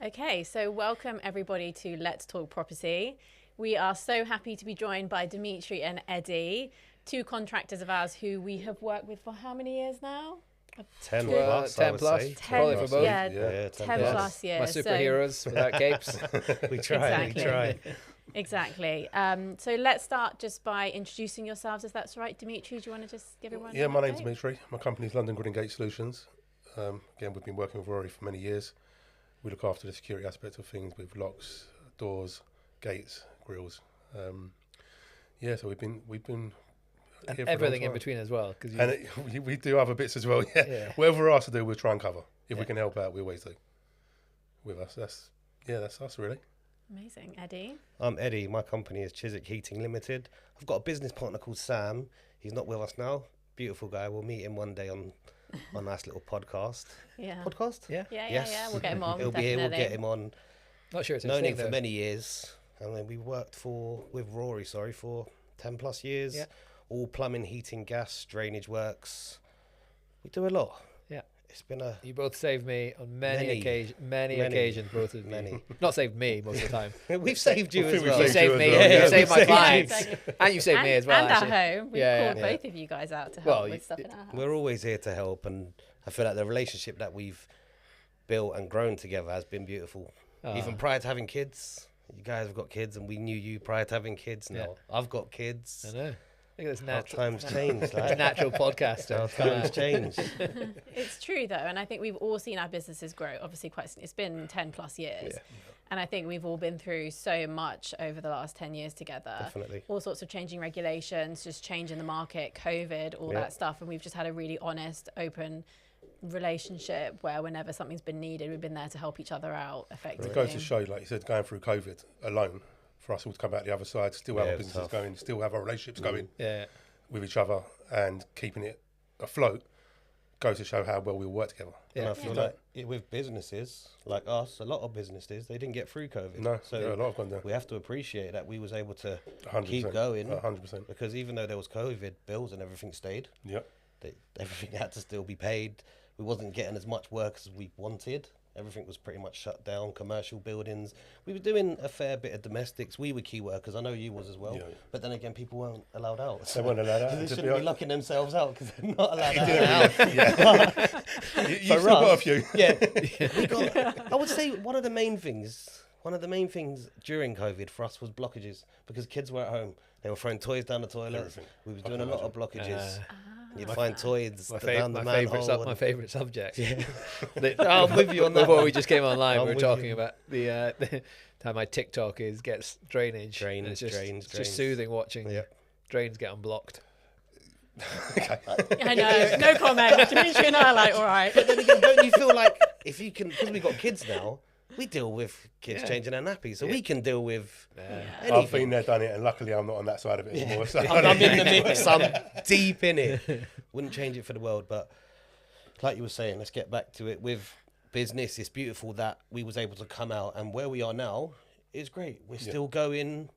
Okay, so welcome everybody to Let's Talk Property. We are so happy to be joined by Dimitri and Eddie, two contractors of ours who we have worked with for how many years now? 10 plus, 10 plus, 10 probably for both. Yeah, 10 plus years. My superheroes without capes. We try, we try. Exactly. So let's start just by introducing yourselves, if that's right. Dimitri, do you want to just give everyone Yeah, an my name's update? Dimitri. My company's London Grid and Gate Solutions. Again, we've been working with Rory for many years. We look after the security aspect of things with locks, doors, gates, grills. So we've been And here for a long everything in time. between as well. Cause We do other bits as well. Yeah. Whatever we're asked to do, we'll try and cover. If we can help out, we always do. With us, that's us really. Amazing. Eddie? I'm Eddie. My company is Chiswick Heating Limited. I've got a business partner called Sam. He's not with us now. Beautiful guy. We'll meet him one day on a nice little podcast. Yeah. Podcast? Yeah. Yeah. We'll get him on. He'll be here. We'll get him on. Not sure it's Known him for many years. And then we worked with Rory, for 10 plus years. Yeah. All plumbing, heating, gas, drainage works. We do a lot. Yeah. It's been a... You both saved me on many Many. occasions, both of Many. you. Not saved me most of the time. We've saved you I as think we've well. You saved saved you me, as well, you yeah. saved my We've saved clients, Exactly. and you saved me as well. And actually. at home. We've Yeah, called both of you guys out to help Well, with stuff in our house. We're always here to help, and I feel like the relationship that we've built and grown together has been beautiful. Even prior to having kids, you guys have got kids, and we knew you prior to having kids. Now I've got kids. I know. I think that's Our natural. times change. It's a Like. natural podcaster. Our times change. It's true though, and I think we've all seen our businesses grow. Obviously, it's been 10 plus years, and I think we've all been through so much over the last 10 years together. Definitely. All sorts of changing regulations, just changing the market, COVID, all that stuff, and we've just had a really honest, open relationship where whenever something's been needed, we've been there to help each other out effectively. It goes to show, like you said, going through COVID alone, for us all to come out the other side, still have Yeah, our it's businesses tough. going, still have our relationships going Yeah. with each other and keeping it afloat, goes to show how well we all work together. And Yeah. I feel like with businesses like us, a lot of businesses, they didn't get through COVID. No, so a lot have gone down. we have to appreciate that we was able to 100%. keep going. 100%. Because even though there was COVID, bills and everything stayed. Yep. Everything had to still be paid. We wasn't getting as much work as we wanted. Everything was pretty much shut down. Commercial buildings. We were doing a fair bit of domestics. We were key workers. I know you was as well. Yeah. But then again, people weren't allowed out. They weren't allowed out. They To shouldn't be be honest- locking themselves out because they're not allowed out. You For still got a us, few. Yeah, we got, I would say one of the main things during COVID for us was blockages because kids were at home. They were throwing toys down the toilet. Everything. We was doing a lot of blockages. You'd love find that. toys My, down the manhole. my favourite subject. I'm with you on that. Before we just came online, I'm we were with talking you. about the time my TikTok gets drainage. Drains, and it's just, drains, it's just drains. soothing watching Yeah. drains get unblocked. I know, no comment. Dimitri and I are like, all right. But then again, don't you feel like if you can, because we've got kids now, we deal with kids Yeah. changing their nappies, so we can deal with I've been anything. there, done it, and luckily I'm not on that side of it anymore. So I'm in the mix. I'm deep in it. Wouldn't change it for the world. But like you were saying, let's get back to it. With business, it's beautiful that we was able to come out, and where we are now is great. We're still going.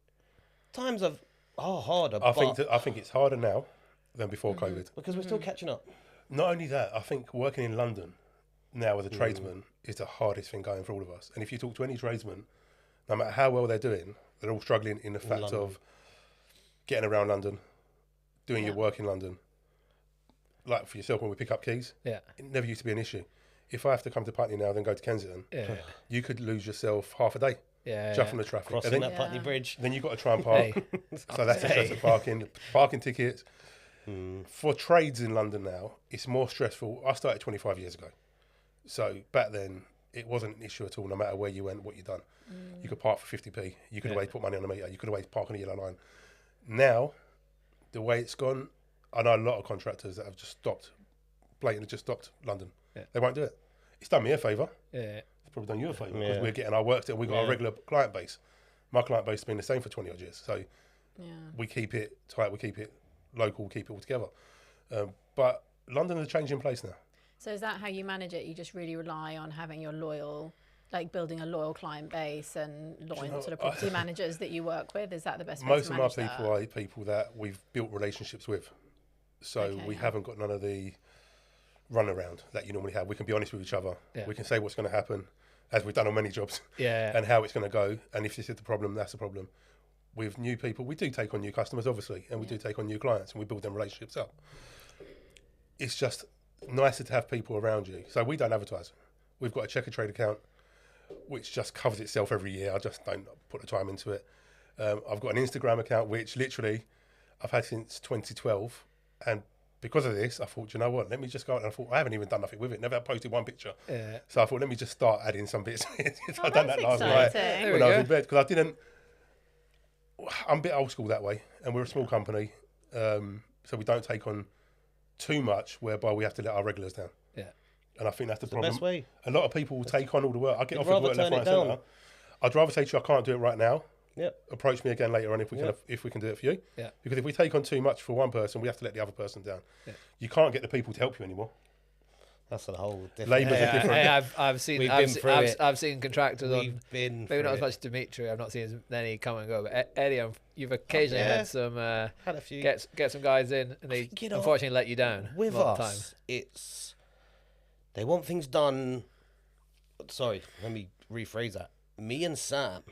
Times are harder. I but think it's harder now than before COVID. because we're still catching up. Not only that, I think working in London now as a tradesman is the hardest thing going for all of us. And if you talk to any tradesman, no matter how well they're doing, they're all struggling in the fact London. of getting around London, doing your work in London. Like for yourself, when we pick up keys, Yeah. it never used to be an issue. If I have to come to Putney now, then go to Kensington, Yeah. you could lose yourself half a day Yeah. just from the traffic. Crossing And then, that Putney Bridge. then you've got to try and park. So that's expensive parking tickets. For trades in London now, it's more stressful. I started 25 years ago. So back then, it wasn't an issue at all, no matter where you went, what you done. You could park for 50p. You could always put money on the meter. You could always park on the yellow line. Now, the way it's gone, I know a lot of contractors that have just stopped, blatantly just stopped London. Yeah. They won't do it. It's done me a favour. Yeah. It's probably done you a favour because Yeah. we're getting our work done. We've got our Yeah. regular client base. My client base has been the same for 20 odd years. So Yeah. we keep it tight, we keep it local, keep it all together. But London is a changing place now. So is that how you manage it? You just really rely on having your loyal, like building a loyal client base and loyal sort of property managers that you work with? Is that the best way Most to of my manage people are people that we've built relationships with. So Okay, we yeah. haven't got none of the runaround that you normally have. We can be honest with each other. Yeah. We can say what's going to happen. as we've done on many jobs, Yeah. and how it's going to go. And if this is the problem, that's the problem. With new people, we do take on new customers, obviously, and we do take on new clients, and we build them relationships up. It's just nicer to have people around you. So we don't advertise. We've got a Checker Trade account, which just covers itself every year. I just don't put the time into it. I've got an Instagram account, which literally I've had since 2012. And because of this, I thought, you know what, let me just go out. And I thought, I haven't even done nothing with it. Never posted one picture. Yeah. So I thought, let me just start adding some bits. Oh, I've done that that's last night exciting. when I was in bed. Because I'm a bit old school that way. And we're a small company. So we don't take on too much, whereby we have to let our regulars down. Yeah. And I think that's the The problem. best way. A lot of people will take on all the work. I get You'd offered rather work left, turn right, it and down. centre. I'd rather say to you, I can't do it right now. Yep. Approach me again later on if we can Yep. if we can do it for you. Yeah. Because if we take on too much for one person, we have to let the other person down. Yeah. You can't get the people to help you anymore. That's a whole different. Labour's a Yeah, different. I've seen We've I've, been se- through I've, it. I've seen contractors on We've been maybe through not as it. much Dimitri. I've not seen as many come and go, but Eddie, you've occasionally Yeah. had some Had a few. get some guys in, and they think, you know, unfortunately let you down With a lot of us, time. it's they want things done. Sorry, let me rephrase that. Me and Sam,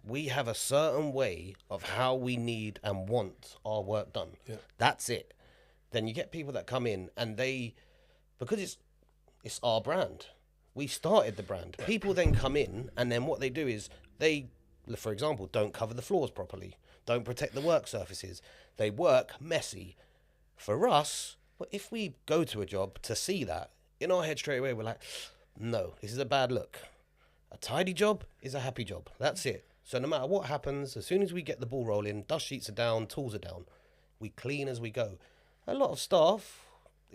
we have a certain way of how we need and want our work done. Yeah. That's it. Then you get people that come in and they, because it's our brand. We started the brand. People then come in and then what they do is they, for example, don't cover the floors properly, don't protect the work surfaces. They work messy. For us, but if we go to a job to see that, in our head straight away, we're like, no, this is a bad look. A tidy job is a happy job. That's it. So no matter what happens, as soon as we get the ball rolling, dust sheets are down, tools are down, we clean as we go. A lot of staff,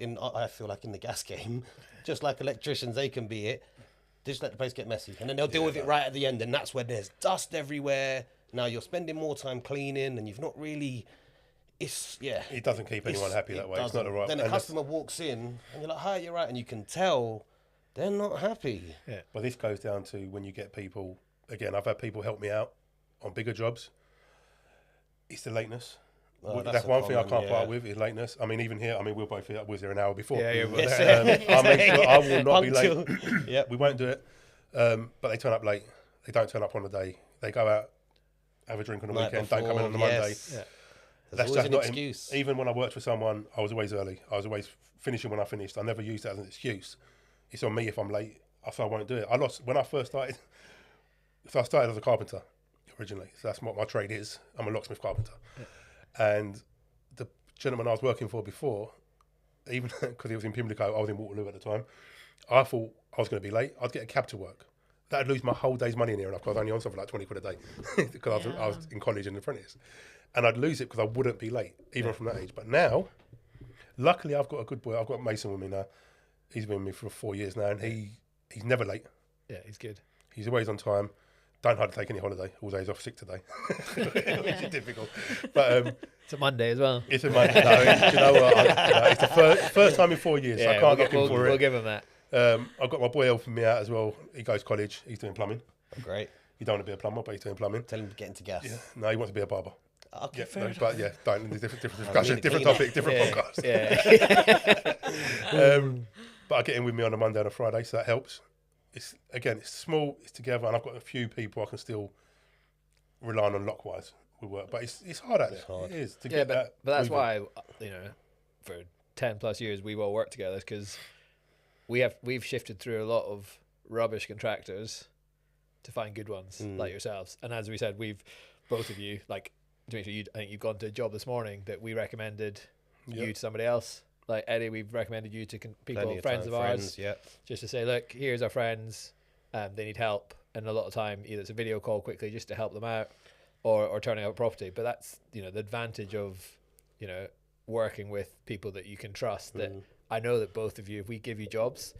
I feel like in the gas game, just like electricians, they can be it. Just let the place get messy. And then they'll deal with it right at the end. And that's where there's dust everywhere. Now you're spending more time cleaning and you've not really... It doesn't keep anyone happy that way. It's not the right. Then a and customer walks in and you're like, hi, you're right. And you can tell they're not happy. Yeah. Well, this goes down to when you get people. Again, I've had people help me out on bigger jobs. It's the lateness. Oh, That's a one thing I common, can't part with is lateness. I mean, even here, we're both here. I was there an hour before. Yeah, I make sure I will not be late. Punctual. Yeah. We won't do it. But they turn up late. They don't turn up on the day. They go out, have a drink on the Night weekend, don't come in on the before, Monday. yes. Yeah. There's That's always just an not excuse. Even when I worked for someone, I was always early. I was always finishing when I finished. I never used that as an excuse. It's on me if I'm late. So I won't do it. I lost when I first started. So I started as a carpenter originally. So that's what my trade is. I'm a locksmith carpenter. And the gentleman I was working for before, even because he was in Pimlico, I was in Waterloo at the time. I thought I was going to be late. I'd get a cab to work. That'd lose my whole day's money near enough because I was only on something like 20 quid a day because I was in college and apprentice. And I'd lose it because I wouldn't be late, even from that age. But now, luckily, I've got a good boy. I've got Mason with me now. He's been with me for 4 years now, and he's never late. Yeah, he's good. He's always on time. Don't hardly take any holiday. All days off sick today, which is difficult. But It's a Monday as well. it's a Monday. No, you know what? It's the first time in 4 years. So I can't knock him for we'll it. give him that. I've got my boy helping me out as well. He goes to college. He's doing plumbing. Great. He don't want to be a plumber, but he's doing plumbing. Tell him to get into gas. Yeah. No, he wants to be a barber. Okay, Yeah, fair no, enough. but yeah, don't. Different discussion, need a different cleaner. topic, different podcast. Yeah. But I get in with me on a Monday and a Friday, so that helps. It's small, it's together, and I've got a few people I can still rely on lockwise with work. But it's hard out there. hard. It is to Yeah, get but that. that's moving. why for 10 plus years we've all worked together because we've shifted through a lot of rubbish contractors to find good ones like yourselves. And as we said, we've both of you, like Dimitri, I think you've gone to a job this morning that we recommended you to somebody else. Like Eddie, we've recommended you to people, Plenty friends time, of ours, yeah. just to say, look, here's our friends, they need help. And a lot of time, either it's a video call quickly just to help them out, or turning out a property. But that's the advantage of working with people that you can trust. That I know that both of you, if we give you jobs,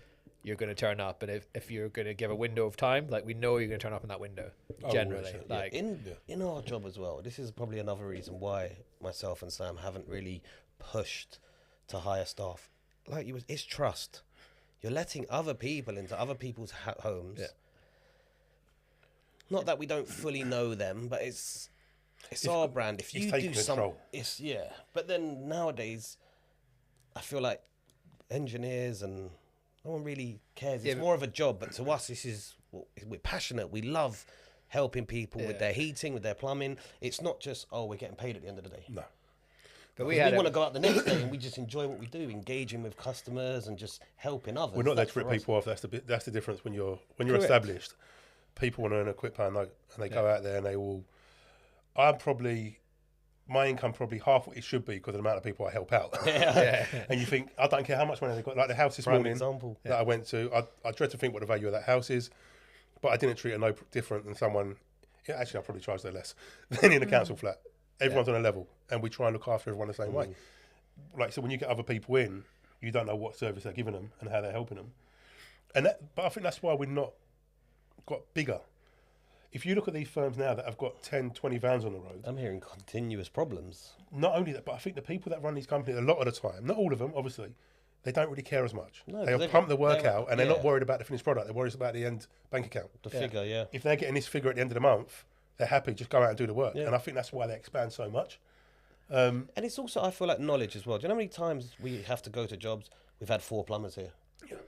you're going to turn up, and if you're going to give a window of time, like we know you're going to turn up in that window. Generally, like In our job as well, this is probably another reason why myself and Sam haven't really pushed to hire staff. Like it's trust. You're letting other people into other people's homes. Yeah. Not that we don't fully know them, but it's our brand. If you taking do something, control. But then nowadays, I feel like engineers and no one really cares. It's more of a job, but to us, this is we're passionate. We love helping people with their heating, with their plumbing. It's not just, we're getting paid at the end of the day. No. But We want to go out the next day and we just enjoy what we do, engaging with customers and just helping others. We're not there That's to rip for us. people off. That's the difference when you're Correct. established. People want to earn a quick pound note, and they go out there and they will. My income probably half what it should be because of the amount of people I help out. And you think, I don't care how much money they've got. Like the house this morning example. that I went to, I dread to think what the value of that house is, but I didn't treat her no different than someone. Yeah, actually, I probably charged her less than in a council flat. Everyone's on a level, and we try and look after everyone the same way. Like, so when you get other people in, you don't know what service they're giving them and how they're helping them. But I think that's why we're not got bigger. If you look at these firms now that have got 10, 20 vans on the road, I'm hearing continuous problems. not only that, but I think the people that run these companies, a lot of the time, not all of them, obviously, they don't really care as much. No, They'll 'cause pump the work they're- out, and they're not yeah. worried about the finished product. They're worried about the end bank account. The figure, yeah. If they're getting this figure at the end of the month, they're happy, just go out and do the work. Yeah. And I think that's why they expand so much. And it's also, I feel like, knowledge as well. Do you know how many times we have to go to jobs? We've had 4 plumbers here.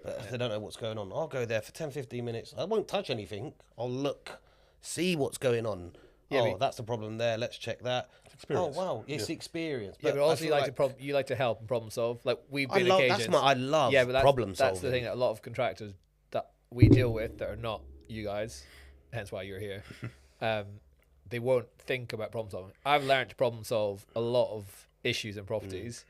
But they don't know what's going on. I'll go there for 10, 15 minutes. I won't touch anything. I'll look, see what's going on. Yeah, That's the problem there. Let's check that. Experience. Oh, wow. It's experience. Yeah, but I also feel you like to help and problem solve. Like we've I been love, occasions. I love Yeah, but problem that's solving. the thing that a lot of contractors that we deal with that are not you guys, hence why you're here. They won't think about problem solving. I've learned to problem solve a lot of issues in properties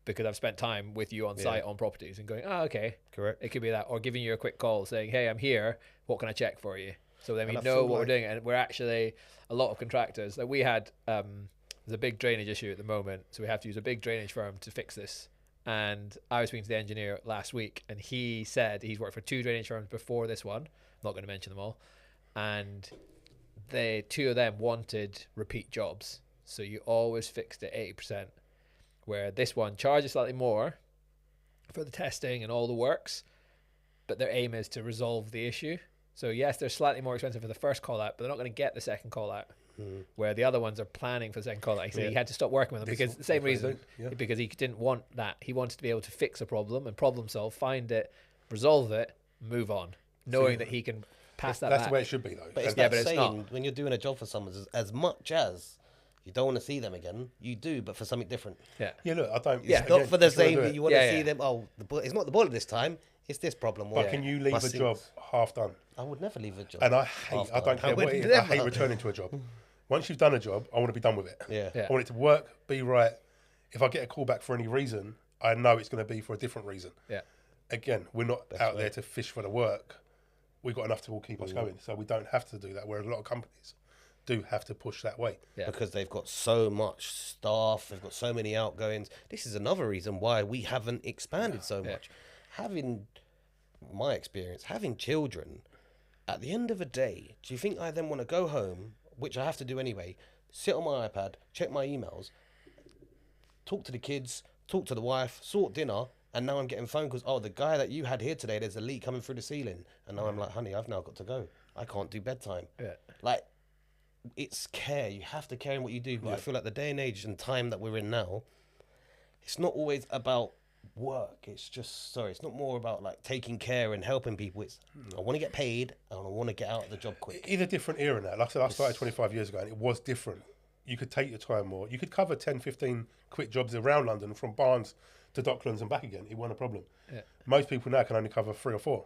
because I've spent time with you on site on properties and going, okay, Correct. it could be that, or giving you a quick call saying, hey, I'm here. What can I check for you? So then we And I know feel what we're like- doing, and we're actually a lot of contractors. Like we had, there's a big drainage issue at the moment, so we have to use a big drainage firm to fix this. And I was speaking to the engineer last week, and he said he's worked for 2 drainage firms before this one. I'm not going to mention them all, and 2 of them wanted repeat jobs, so you always fixed it 80%. Where this one charges slightly more for the testing and all the works, but their aim is to resolve the issue. So yes, they're slightly more expensive for the first call out, but they're not going to get the second call out. Where the other ones are planning for the second call out. He said he had to stop working with them because the same reason, because he didn't want that. He wanted to be able to fix a problem and problem solve, find it, resolve it, move on, knowing that he can pass that That's back. the way it should be, though. But it's And that but it's saying, not. when you're doing a job for someone, as much as you don't want to see them again, you do, but for something different. Yeah. yeah, look, I don't. Yeah. Not for the if you're gonna same, do it- you want Yeah, to see yeah. them, it's not the boiler this time, it's this problem. But can you leave my a job sinks. half done? I would never leave a job. And I don't care what it is. I hate returning to a job. Once you've done a job, I want to be done with it. Yeah. Yeah. I want it to work, be right. If I get a call back for any reason, I know it's going to be for a different reason. Yeah. Again, we're not out there to fish for the work. We've got enough to all keep us going, so we don't have to do that. Whereas a lot of companies do have to push that way. Yeah. Because they've got so much staff, they've got so many outgoings. This is another reason why we haven't expanded so much. Having my experience, having children, at the end of the day, do you think I then want to go home, which I have to do anyway, sit on my iPad, check my emails, talk to the kids, talk to the wife, sort dinner, and now I'm getting phone calls, the guy that you had here today, there's a leak coming through the ceiling. And now I'm like, honey, I've now got to go. I can't do bedtime. Yeah. Like, it's care. You have to care in what you do. But I feel like the day and age and time that we're in now, it's not always about work. It's not more about like taking care and helping people. It's I want to get paid and I want to get out of the job quick. It's a different era now. Like I said, I started 25 years ago and it was different. You could take your time more. You could cover 10, 15 quick jobs around London from Barnes to Docklands and back again. It wasn't a problem. Yeah. Most people now can only cover 3 or 4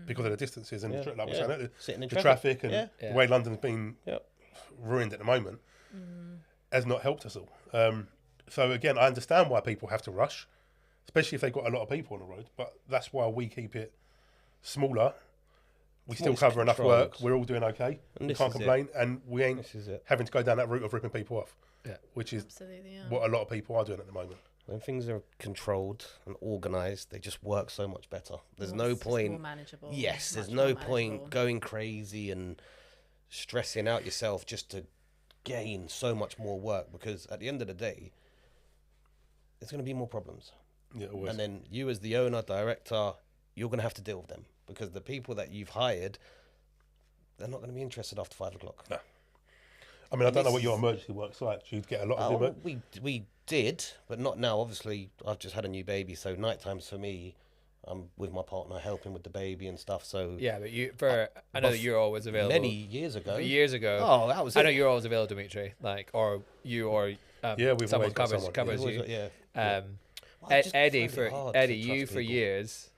because of the distances and like we're saying, Sitting in the traffic and Yeah. the way London's been Yep. ruined at the moment has not helped us all. So again, I understand why people have to rush, especially if they've got a lot of people on the road. But that's why we keep it smaller. We still more cover enough work. controlled. We're all doing okay. And We this can't is it. complain, and we ain't This is it. having to go down that route of ripping people off. Yeah. Which is Absolutely, yeah. what a lot of people are doing at the moment. When things are controlled and organised, they just work so much better. There's no It's just point. more manageable. Yes, there's much no more point manageable. going crazy and stressing out yourself just to gain so much more work, because at the end of the day, there's going to be more problems. Yeah, always. And then you as the owner, director, you're going to have to deal with them, because the people that you've hired, they're not going to be interested after 5 o'clock. No. I mean, I don't know what your emergency work's like. You'd get a lot of them. We did, but not now. Obviously, I've just had a new baby, so night times for me I'm with my partner helping with the baby and stuff. So Yeah, but I know that you're always available. many years ago. Years ago. Oh, that was it. I know you're always available, Dimitri. Like, or you, or Yeah, we've someone always got covers someone. covers Always you. got- yeah. Um, I just Eddie find it hard Eddie, to you trust for people. years.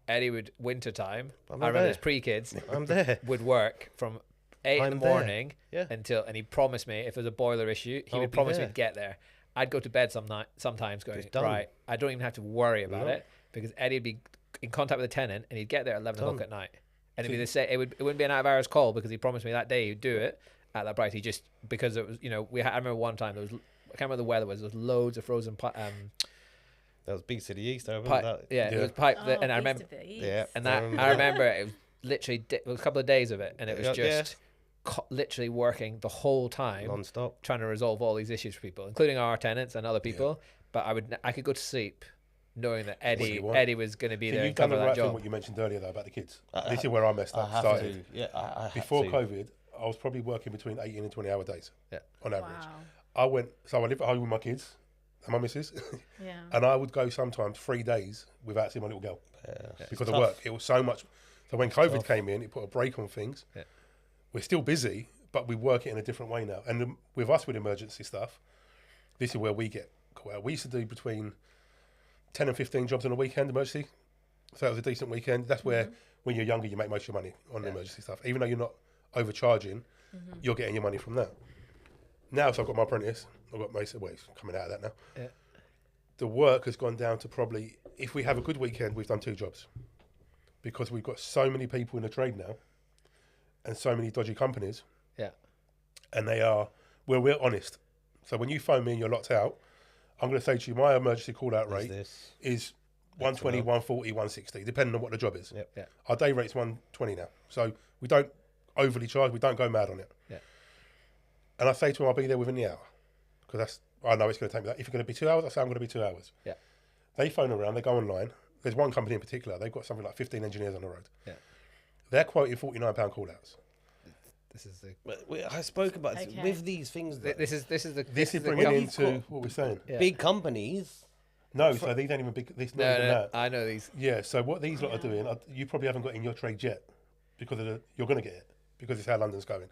Eddie would winter time. I'm I remember there. his pre-kids I'm there. would work from 8 in I'm the there. morning Yeah. and he promised me if there's a boiler issue, he I'll would be promise me there. to get there. I'd go to bed sometimes going, It's done. right, I don't even have to worry about No. it because Eddie would be in contact with the tenant and he'd get there at 11 o'clock Done. at night. And it'd be the same. It wouldn't be an out of hours call because he promised me that day he'd do it at that price. He just, because it was, I remember one time there was, I can't remember the weather was, there was loads of frozen That was Beast of the East. I remember pipe. that. Yeah, it Yeah. was pipe. Oh, And I Beast remember, of the East. Yeah. and that I remember it was literally it was a couple of days of it, and it was Yeah. just literally working the whole time, Non-stop. trying to resolve all these issues for people, including our tenants and other people. But I could go to sleep knowing that you want. Eddie was going to be So there you've and done cover the that right thing, job. what you mentioned earlier, though, about the kids. I- This is where I messed I up. have Started. to. Yeah. I had Before to. COVID, I was probably working between 18 and 20-hour days Yeah. on average. Wow. I live at home with my kids and my missus, Yeah. and I would go sometimes 3 days without seeing my little girl Yeah. because of tough. work. It was so much. So when COVID Tough. came in, it put a break on things. Yeah. We're still busy, but we work it in a different way now. And with us with emergency stuff, this is where we get caught out. We used to do between 10 and 15 jobs on a weekend emergency. So it was a decent weekend. That's where, when you're younger, you make most of your money on the emergency stuff. Even though you're not overcharging, you're getting your money from that. Now, so I've got my apprentice. I've got most of the way coming out of that now. Yeah. The work has gone down to probably, if we have a good weekend, we've done 2 jobs. Because we've got so many people in the trade now and so many dodgy companies. Yeah. And we're honest. So when you phone me and you're locked out, I'm going to say to you, my emergency call-out rate This. is 120, 140, 160, depending on what the job is. Yep. Yeah. Our day rate's 120 now. So we don't overly charge, we don't go mad on it. Yeah. And I say to them, I'll be there within the hour. Because I know it's going to take me that. If you're going to be 2 hours, I say I'm going to be 2 hours. Yeah. They phone around, they go online. There's one company in particular, they've got something like 15 engineers on the road. Yeah. They're quoting £49 call-outs. This is the But I spoke about it. Okay. With these things. Though, this is the This is the bringing com- into what we're saying. Yeah. big companies. No, so these ain't even big. This not even No, that. I know these. Yeah. So what these lot are doing, you probably haven't got in your trade yet, because you're going to get it because it's how London's going.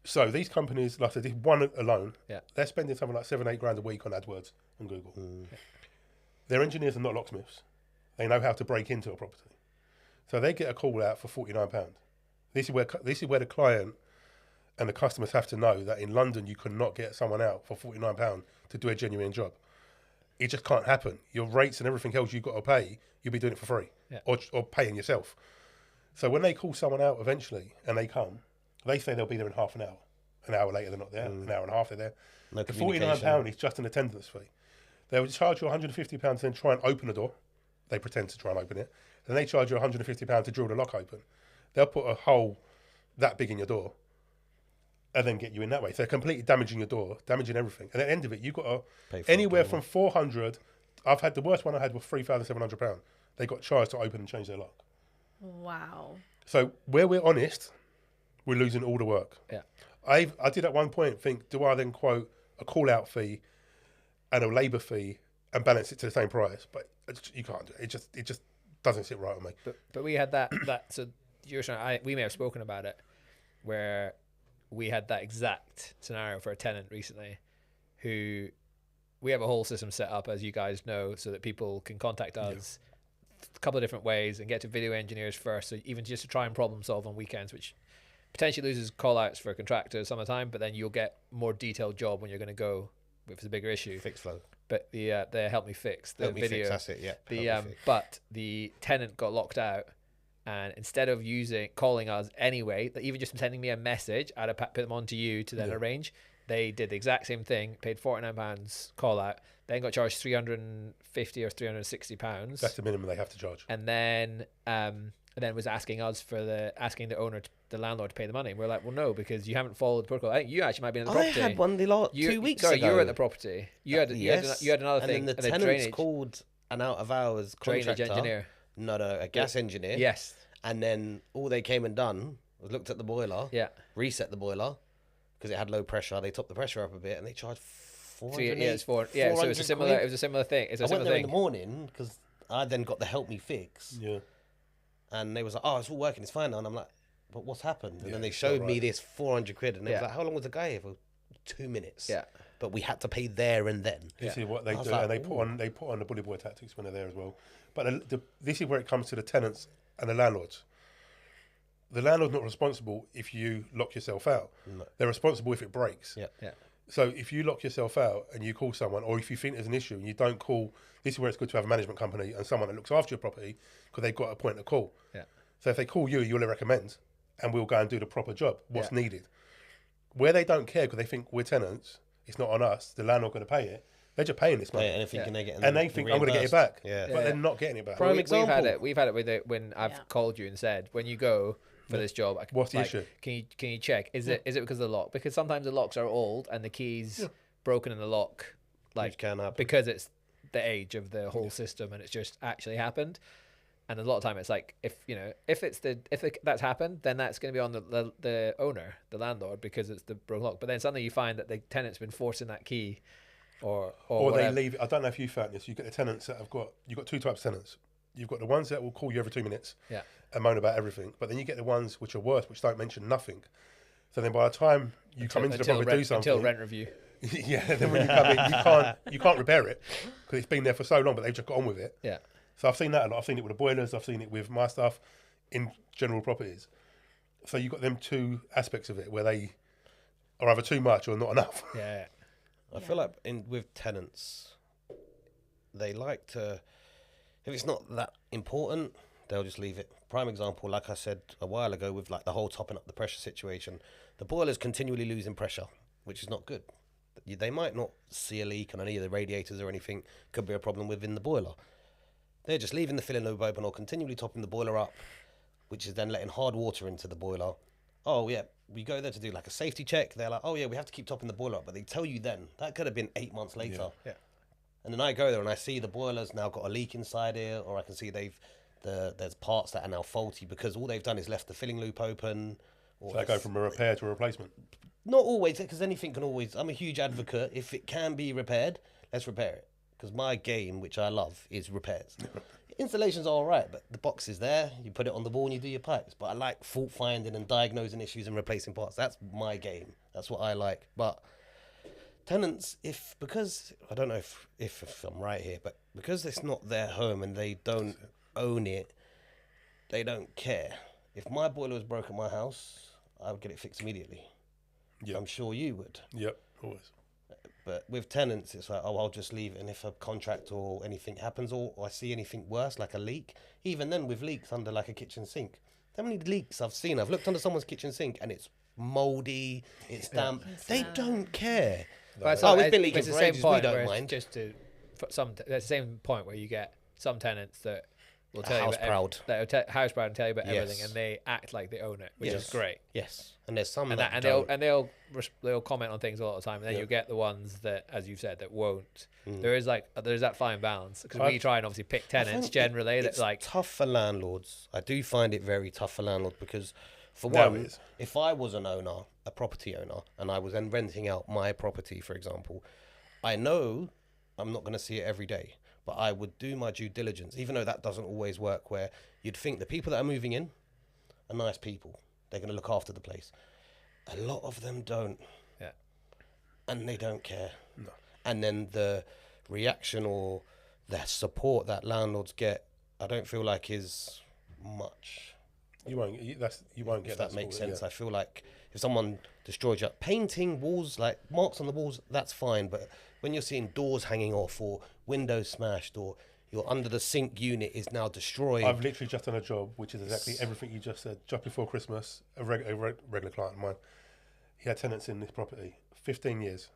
So these companies, like I said, this one alone, Yeah. they're spending something like £7-8 a week on AdWords and Google. Their engineers are not locksmiths; they know how to break into a property. So they get a call out for £49. This is where the client and the customers have to know that in London you cannot get someone out for £49 to do a genuine job. It just can't happen. Your rates and everything else you've got to pay, you'll be doing it for free, Yeah. or paying yourself. So when they call someone out eventually and they come, they say they'll be there in half an hour. An hour later they're not there. An hour and a half they're there. No The communication. £49 is just an attendance fee. They would charge you £150 to then try and open the door. They pretend to try and open it. Then they charge you £150 to drill the lock open. They'll put a hole that big in your door and then get you in that way. So they're completely damaging your door, damaging everything. And at the end of it, you've got to Pay for anywhere it, from 400. I've had the worst one I had was £3,700. They got charged to open and change their lock. Wow. So where we're honest, we're losing all the work. Yeah. I did at one point think, do I then quote a call out fee and a labour fee and balance it to the same price? But you can't do it. It just doesn't sit right on me. But we had that so you're saying we may have spoken about it, where we had that exact scenario for a tenant recently, who we have a whole system set up, as you guys know, so that people can contact us a couple of different ways and get to video engineers first, so even just to try and problem solve on weekends, which potentially loses call outs for contractors some of the time, but then you'll get more detailed job when you're going to go if it's a bigger issue. Fix flow. But they helped me fix the Help me video. fix. That's it. Yeah. Help me fix. But the tenant got locked out, and instead of calling us anyway, even just sending me a message, I'd have put them on to you to then arrange. They did the exact same thing, paid £49 call out, then got charged £350 or £360. That's the minimum they have to charge. And then was asking us asking the owner, the landlord, to pay the money. And we're like, well, no, because you haven't followed the protocol. I think you actually might be in the I property. had one 2 weeks ago. You were at the property. You had Yes. you had another thing. And then the and tenants drainage, called an out of hours drainage contractor. engineer. No, a gas engineer. Yes. And then all they came and done was looked at the boiler. Yeah. Reset the boiler because it had low pressure. They topped the pressure up a bit and they charged 400. So it's 4. Yeah. So it's a similar. It was a similar thing. It's a I went similar there thing. in the morning because I then got the help me fix. Yeah. And they was like, oh, it's all working, it's fine now. And I'm like, but what's happened? And then they it's showed not me right. this 400 quid. And they was Yeah. like, how long was the guy here for? 2 minutes. Yeah. But we had to pay there and then. This is what they I was do, like, and ooh. they put on the bully boy tactics when they're there as well. But this is where it comes to the tenants and the landlords. The landlord's not responsible if you lock yourself out. No. They're responsible if it breaks. Yeah. Yeah. So if you lock yourself out and you call someone, or if you think there's an issue and you don't call, this is where it's good to have a management company and someone that looks after your property, because they've got a point to call. Yeah. So if they call you, you'll recommend, and we'll go and do the proper job, what's Yeah. needed. Where they don't care because they think we're tenants, it's not on us, the landlord going to pay it, they're just paying this money. And thinking they're getting And they think, I'm going to get it back. Yeah. But they're not getting it back. Prime We've example. had it with it when I've Yeah. called you and said, when you go for this job, What's the issue? Can you check? Is it because of the lock? Because sometimes the locks are old and the keys broken in the lock, like Which can happen. because it's the age of the whole system and it's just actually happened. And a lot of time it's like if that's happened, then that's going to be on the owner, the landlord, because it's the broken lock. But then suddenly you find that the tenant's been forcing that key, or Or they whatever. leave it. I don't know if you found this. You get the tenants that you've got two types of tenants. You've got the ones that will call you every 2 minutes Yeah. and moan about everything. But then you get the ones which are worse, which don't mention nothing. So then by the time you come into the property to do something, until rent review. yeah, then when you come in, you can't repair it because it's been there for so long, but they've just got on with it. Yeah. So I've seen that a lot. I've seen it with the boilers. I've seen it with my stuff in general properties. So you've got them two aspects of it where they are either too much or not enough. Yeah. I feel like with tenants, they like to, if it's not that important, they'll just leave it. Prime example, like I said a while ago, with like the whole topping up the pressure situation, the boiler's continually losing pressure, which is not good. They might not see a leak on any of the radiators or anything. Could be a problem within the boiler. They're just leaving the filling loop open or continually topping the boiler up, which is then letting hard water into the boiler. Oh yeah, we go there to do like a safety check. They're like, oh yeah, we have to keep topping the boiler up, but they tell you then. That could have been 8 months later. Yeah. And then I go there and I see the boiler's now got a leak inside it, or I can see there's parts that are now faulty because all they've done is left the filling loop open. Or So they go from a repair to a replacement. not always, because anything can always. I'm a huge advocate. If it can be repaired, let's repair it. Because my game, which I love, is repairs. Installations are all right, but the box is there. You put it on the wall and you do your pipes. But I like fault finding and diagnosing issues and replacing parts. That's my game. That's what I like. But tenants, because I don't know if I'm right here, but because it's not their home and they don't own it, they don't care. If my boiler was broken at my house, I would get it fixed immediately. Yep. I'm sure you would. Yep, always. But with tenants, it's like, oh, I'll just leave it. And if a contract or anything happens, or I see anything worse, like a leak, even then with leaks under like a kitchen sink, how many leaks I've seen? I've looked under someone's kitchen sink and it's mouldy, it's damp. They don't care. But Oh, we've been leaking it's the for same ages, point we don't where it's mind. just to for some. That's the same point where you get some tenants that will tell you House about proud. house proud and tell you about everything, Yes. and they act like they own it, which Yes. is great. Yes. And there's some And, that and don't. they'll comment on things a lot of the time, and then Yeah. you get the ones that, as you've said, that won't. Mm. There's that fine balance because we try and obviously pick I tenants think generally that it's like tough for landlords. I do find it very tough for landlords because, for No, it one, is. if I was an owner, a property owner, and I was then renting out my property, for example, I know I'm not going to see it every day, but I would do my due diligence, even though that doesn't always work, where you'd think the people that are moving in are nice people. They're going to look after the place. A lot of them don't. Yeah. And they don't care. No. And then the reaction or the support that landlords get, I don't feel like is much. You won't get If that makes support, sense. I feel like if someone destroys your painting walls, like marks on the walls, that's fine. But when you're seeing doors hanging off or windows smashed or your under the sink unit is now destroyed. I've literally just done a job which is exactly everything you just said. Just before Christmas, a regular client of mine, he had tenants in this property, 15 years.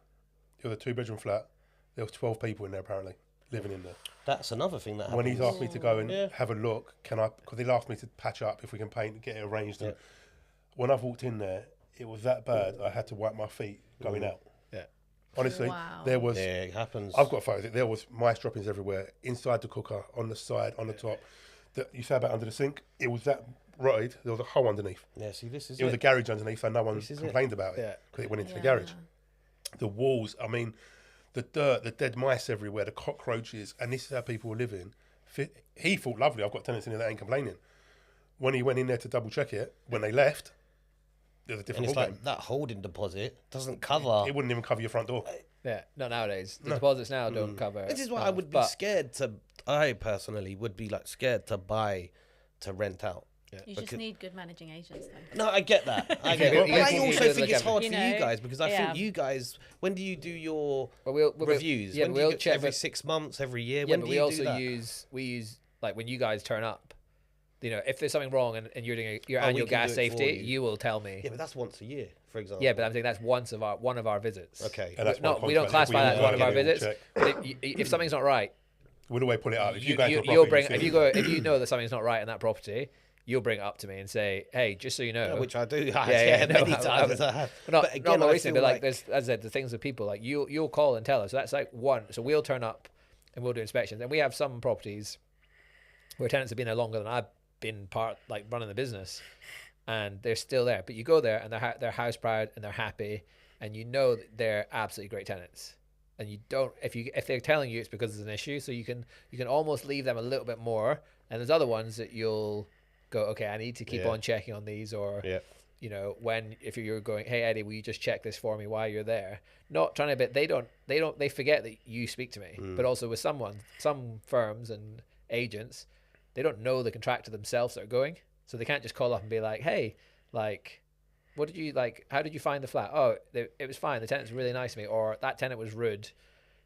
It was a 2-bedroom flat. There was 12 people in there apparently living in there. That's another thing that happens. When he's asked me to go and Yeah. have a look, because he'll ask me to patch up if we can paint, get it arranged. And Yeah. when I've walked in there, it was that bad. I had to wipe my feet going out. Yeah. Honestly, Wow. there was. Yeah, it happens. I've got photos. There was mice droppings everywhere, inside the cooker, on the side, on the top. You say about under the sink, it was that rotted. There was a hole underneath. Yeah, see, this is It was a garage underneath, so no one This is it. complained about Yeah. it because it went into the garage. The walls, I mean, the dirt, the dead mice everywhere, the cockroaches, and this is how people were living He thought, lovely, I've got tenants in here that ain't complaining. When he went in there to double check it, when they left, there's a And different it's ballgame. like that holding deposit doesn't cover. It wouldn't even cover your front door. Yeah, not nowadays. The deposits now don't cover. This is why I would be scared to. I personally would be like scared to buy, to rent out. You just need good managing agents, though. No, I get that. I get but it. you But I can also do think the it's hard you for know, you guys because I yeah. think you guys. When do you do your we'll reviews? Yeah, when do we'll you check every but- 6 months, every year. Yeah, When but do we you also do that? use like when you guys turn up. You know, if there's something wrong and you're doing your Oh, we annual can gas do it for safety, you. you will tell me. Yeah, but that's once a year, for example. Yeah, but I'm saying that's one of our visits. Okay. And that's No, one we don't contract. If classify we that as one of our get it all visits. checked, But if something's not right, we'd always pull it out. If you go into a you'll property, bring see if it. you go if you know that something's not right in that property, you'll bring it up to me and say, "Hey, just so you know." Yeah, which I do. yeah, no, many times I have. Not, But again, not I recently, feel but like there's, as I said, the things with people like you'll call and tell us. So that's like one. So we'll turn up and we'll do inspections. And we have some properties where tenants have been there longer than I've been like running the business, and they're still there. But you go there and they're house proud and they're happy, and you know that they're absolutely great tenants. And you don't if they're telling you it's because there's an issue, so you can almost leave them a little bit more. And there's other ones that you'll go, okay, I need to keep on checking on these, or you know, if you're going, hey Eddie, will you just check this for me while you're there? Not trying to, but they forget that you speak to me. But also with some firms and agents, they don't know the contractor themselves that are going, so they can't just call up and be like, hey, like, what did you like? How did you find the flat? Oh, it was fine. The tenant's really nice to me, or that tenant was rude.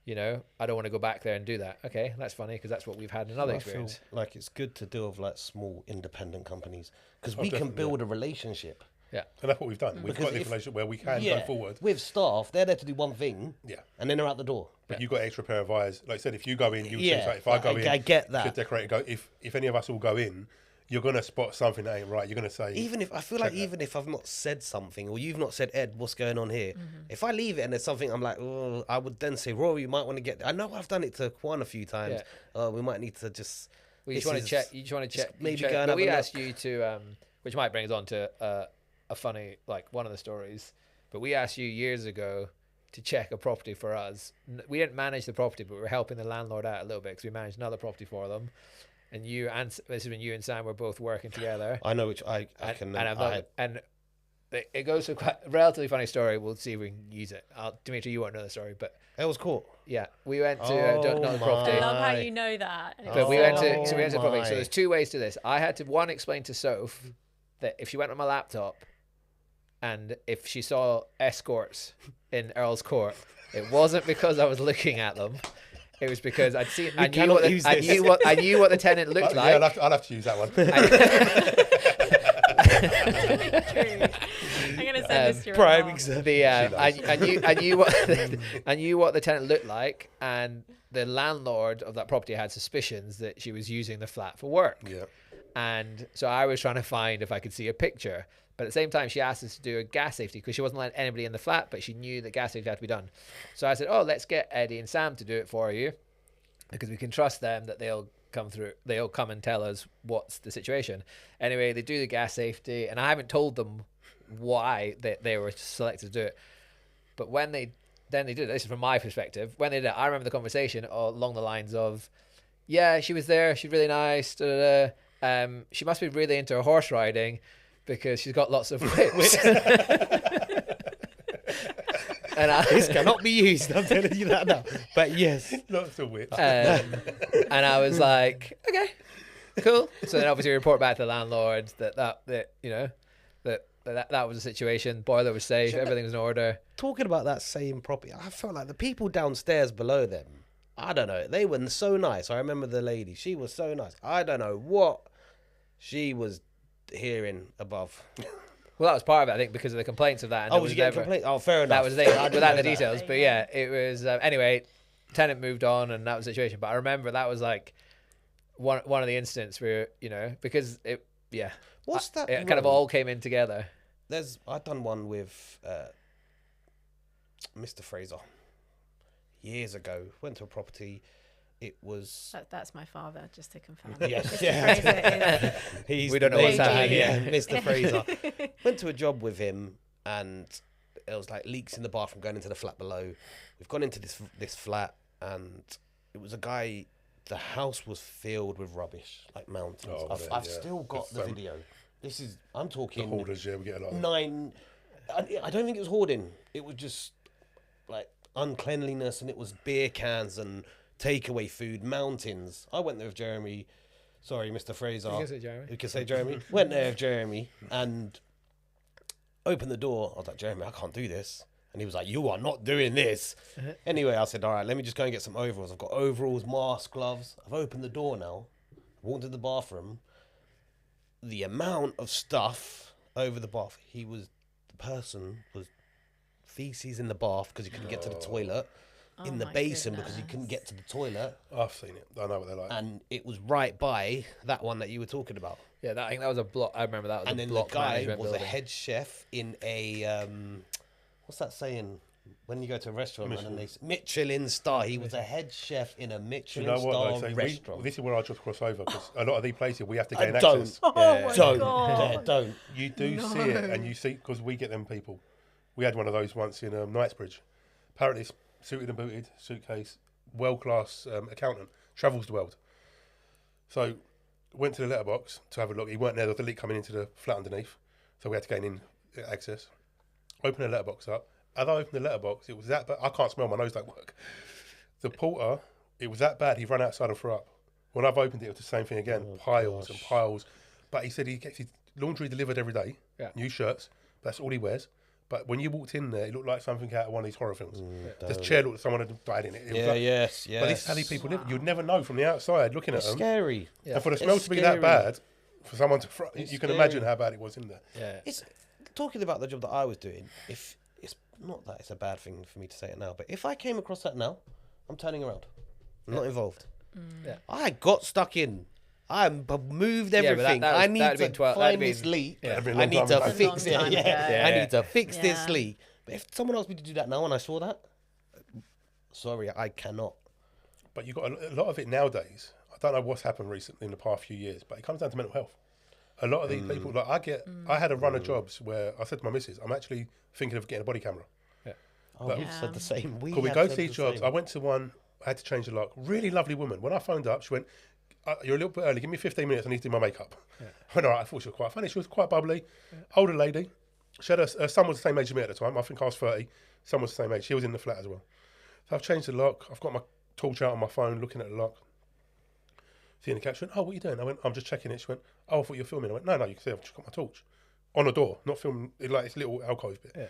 You know, I don't want to go back there and do that. Okay, that's funny because that's what we've had in another experience. Feel like it's good to deal with like small independent companies because we can build a relationship. Yeah, And that's what we've done. We've Because got this if- relationship where we can go forward. With staff, they're there to do one thing. Yeah. And then they're out the door. But you've got extra pair of eyes. Like I said, if you go in, you see Yeah, something. If I go like, in, I get that. should decorate go. If any of us all go in, you're gonna spot something that ain't right. You're gonna say, Even if I feel like even if I've not said something or you've not said, Ed, what's going on here? If I leave it and there's something I'm like, oh, I would then say, Rory, you might want to get. I know I've done it to Kwan a few times. We might need to just. well, you just want to check. You just want to check. maybe check. go and But have we a asked look. you to, which might bring us on to a funny, like one of the stories. But we asked you years ago to check a property for us. We didn't manage the property, but we were helping the landlord out a little bit because we managed another property for them. And this is when you and Sam were both working together. I know which I can. And it goes to quite a relatively funny story. We'll see if we can use it. Dimitri, you won't know the story, but it was caught. yeah, we went to don't know the property. I love how you know that. And But it's we so went to long. so we went to the property. So my. there's two ways to this. I had to explain to Soph that if she went on my laptop and if she saw escorts in Earl's Court, it wasn't because I was looking at them. It was because I knew cannot what use I this. knew what the tenant looked yeah, like. I'll have to use that one. True. I'm gonna send this to your Prime mom. example. I knew what the tenant looked like, and the landlord of that property had suspicions that she was using the flat for work. Yeah. And so I was trying to find if I could see a picture. But at the same time, she asked us to do a gas safety because she wasn't letting anybody in the flat, but she knew that gas safety had to be done. So I said, oh, let's get Eddie and Sam to do it for you because we can trust them that they'll come and tell us what's the situation. Anyway, they do the gas safety, and I haven't told them why they were selected to do it. But when they did it, this is from my perspective, when they did it, I remember the conversation along the lines of, yeah, she was there, she's really nice, she must be really into horse riding because she's got lots of whips. And This cannot be used. I'm telling you that now. But yes. Lots of whips. and I was like, okay, cool. So then obviously we report back to the landlord that was the situation. Boiler was safe, everything was in order. Talking about that same property, I felt like the people downstairs below them, I don't know, they were so nice. I remember the lady, she was so nice. I don't know what she was hearing above. Well, that was part of it, I think, because of the complaints of that. And there Was you getting complaints? Oh, fair enough. That was the thing, I didn't without know the that. details. But yeah, it was anyway. Tenant moved on, and that was the situation. But I remember that was like one of the incidents where because it What's that? it kind of road? all came in together. I've done one with Mr. Fraser years ago. Went to a property. It was That's my father, just to confirm. Yes, Mr. yeah. Fraser is- We don't know what's AG. happening. Yeah, Mr. Fraser. Went to a job with him, and it was like leaks in the bathroom going into the flat below. We've gone into this flat, and it was a guy the house was filled with rubbish, like mountains. Oh, I've yeah. still got the video. This is, I'm The talking hoarders, yeah, we get a lot of them. 9. I don't think it was hoarding. It was just like uncleanliness, and it was beer cans and takeaway food, mountains. I went there with Jeremy. Sorry, Mr. Fraser. You can say Jeremy. You can say Jeremy. Went there with Jeremy and opened the door. I was like, Jeremy, I can't do this. And he was like, you are not doing this. Anyway, I said, all right, let me just go and get some overalls. I've got overalls, mask, gloves. I've opened the door now. Walked into the bathroom. The amount of stuff over the bath. The person was feces in the bath because he couldn't get to the toilet. In the my basin because he goodness. couldn't get to the toilet. I've seen it. I know what they're like. And it was right by that one that you were talking about. Yeah, I think that was a block. I remember that was And a then the block guy management was a building. head chef in a what's that saying? When you go to a restaurant and they Michelin star. He was a head chef in a Do Michelin you know what? star Like, so restaurant. this is where I just cross over because a lot of these places we have to gain Don't. access. Oh Yeah. my Don't. god. Yeah, don't. You do see it, and you see because we get them people. We had one of those once in Knightsbridge. Apparently, it's suited and booted, suitcase, world class accountant, travels the world. So went to the letterbox to have a look. He weren't there. There was a leak coming into the flat underneath, so we had to gain in access. Open the letterbox up. As I opened the letterbox, it was that bad. I can't smell. My nose don't work. The porter, it was that bad. He ran outside and threw up. When I've opened it, it was the same thing again. Piles and piles. But he said he gets his laundry delivered every day. Yeah. New shirts. That's all he wears. But when you walked in there, it looked like something out of one of these horror films. The chair looked like someone had died in it. It was Yeah, like, yes. But this is how these people live. You'd never know from the outside looking at It's them. scary. And for the smell It's to be that scary. bad, for someone to... It's you can scary. imagine how bad it was in there. Yeah. It's talking about the job that I was doing. If it's not that it's a bad thing for me to say it now, but if I came across that now, I'm turning around. I'm not involved. Yeah. I got stuck in. I moved Yeah, but everything. that was- I need that'd to been 12 find that'd this been- leak. yeah. That'd been a I long need time to ago. fix A it. long time Yeah. ago. I need to fix this Yeah. leak. But if someone asked me to do that now and I saw that, sorry, I cannot. But you've got a lot of it nowadays. I don't know what's happened recently in the past few years, but it comes down to mental health. A lot of these people, like I had a run of jobs where I said to my missus, I'm actually thinking of getting a body camera. Oh, we've said the same. Could we have go said to these the jobs? same. I went to one, I had to change the lock. Really lovely woman. When I phoned up, she went, you're a little bit early, give me 15 minutes, I need to do my makeup. I went, all right, I thought she was quite funny. She was quite bubbly, older lady. She had her son was the same age as me at the time. I think I was 30. Son was the same age. She was in the flat as well. So I've changed the lock. I've got my torch out on my phone, looking at the lock. Seeing the cat, she went, oh, what are you doing? I went, I'm just checking it. She went, oh, I thought you were filming. I went, no, you can see I've just got my torch. On the door, not filming, like this little alcove bit. Yeah.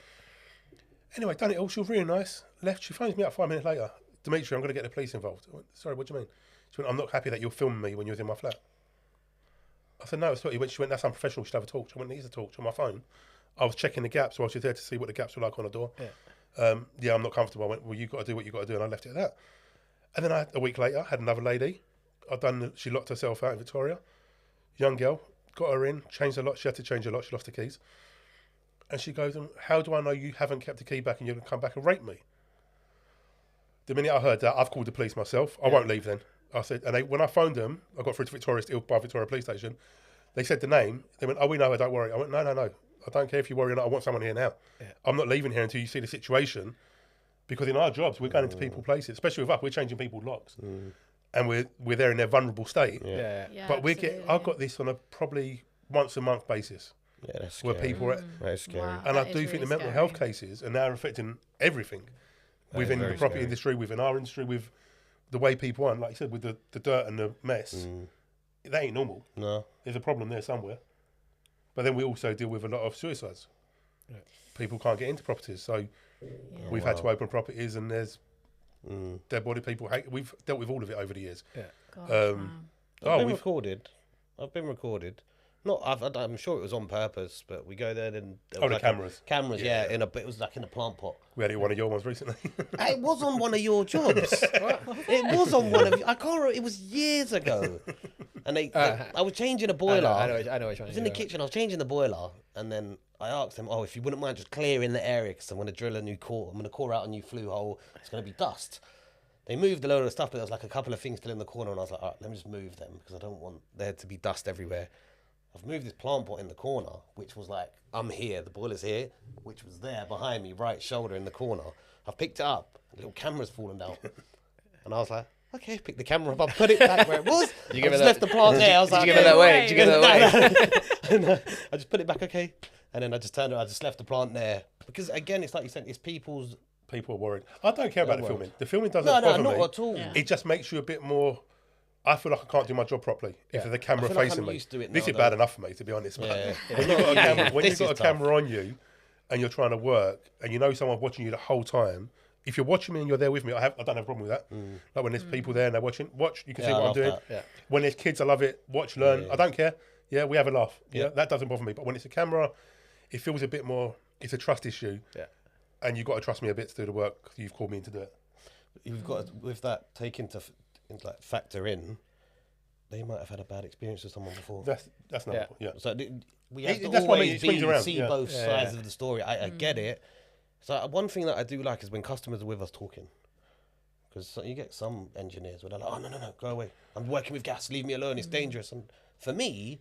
Anyway, done it all. She was really nice. Left. She phones me up 5 minutes later. Dimitri, I'm going to get the police involved. I went, sorry, what do you mean? She went, I'm not happy that you're filming me when you was in my flat. I said, no, it's not. She went, that's unprofessional. You should have a torch. I went, here's a torch on my phone. I was checking the gaps while she was there to see what the gaps were like on the door. Yeah, I'm not comfortable. I went, well, you've got to do what you've got to do. And I left it at that. And then a week later, had another lady. She locked herself out in Victoria. Young girl. Got her in, changed the lock. She had to change the lock. She lost the keys. And she goes, how do I know you haven't kept the key back and you're going to come back and rape me? The minute I heard that, I've called the police myself. I won't leave then. I said, and when I phoned them, I got through to Victoria, still by Victoria Police Station. They said the name. They went, oh, we know her, don't worry. I went, no. I don't care if you worry or not. I want someone here now. Yeah. I'm not leaving here until you see the situation. Because in our jobs, we're going into people's places, especially with us, we're changing people's locks. And we're there in their vulnerable state. Yeah. Yeah, But absolutely. I've got this on a probably once a month basis. Yeah, that's Where scary. people are, That's scary. Wow. and That I is do think really the mental scary. health cases are now affecting everything within the very property scary. industry, within our industry, with the way people are. And like you said, with the dirt and the mess, that ain't normal. No. There's a problem there somewhere. But then we also deal with a lot of suicides. People can't get into properties, so we've had to open properties, and there's dead body people. We've dealt with all of it over the years. Gosh, I've been we've recorded. Not, I'm sure it was on purpose, but we go there and there Oh, was the like cameras. Cameras, yeah. It was like in a plant pot. we had it in one of your ones recently. It was on one of your jobs. It was on one of. I can't remember. It was years ago. And I was changing a boiler. I know which one. I was in the kitchen. I was changing the boiler, and then I asked them, "Oh, if you wouldn't mind just clearing the area, because I'm going to drill a new core. I'm going to core out a new flue hole. It's going to be dust." They moved a load of stuff, but there was like a couple of things still in the corner, and I was like, "All right, let me just move them because I don't want there to be dust everywhere." I've moved this plant pot in the corner, which was like, I'm here, the boiler's here, which was there behind me, right shoulder in the corner. I've picked it up, a little camera's fallen down. And I was like, okay, pick the camera up, I put it back where it was. You I give it just that- left the plant there. I was Did like, you give it that way? Did you give it that way? I just put it back, okay. And then I just turned it, I just left the plant there. Because again, it's like you said, it's people's... People are worried. I don't care about the worried. filming. The filming doesn't No, bother not me. at all. Yeah. It just makes you a bit more... I feel like I can't do my job properly if there's a camera I feel like facing I'm me. used to it This now, is bad though. enough for me, to be honest. But Yeah. when you've got a camera, when This you've got a is tough. camera on you and you're trying to work and you know someone's watching you the whole time, if you're watching me and you're there with me, I don't have a problem with that. Like when there's people there and they're watching, watch, you can see Yeah, I what I'm love doing. that. Yeah. When there's kids, I love it. Watch, learn. Yeah. I don't care. Yeah, we have a laugh. Yeah. Yeah, that doesn't bother me. But when it's a camera, it feels a bit more, it's a trust issue. Yeah. And you've got to trust me a bit to do the work you've called me in to do it. You've got, with that, take into like factor in, they might have had a bad experience with someone before. That's not Yeah. yeah. So we have to That's what I mean, always it swings around, see yeah. both Yeah, sides yeah. of the story. I get it. So one thing that I do like is when customers are with us talking. Because you get some engineers where they're like, oh, no, go away. I'm working with gas, leave me alone, it's dangerous. And for me,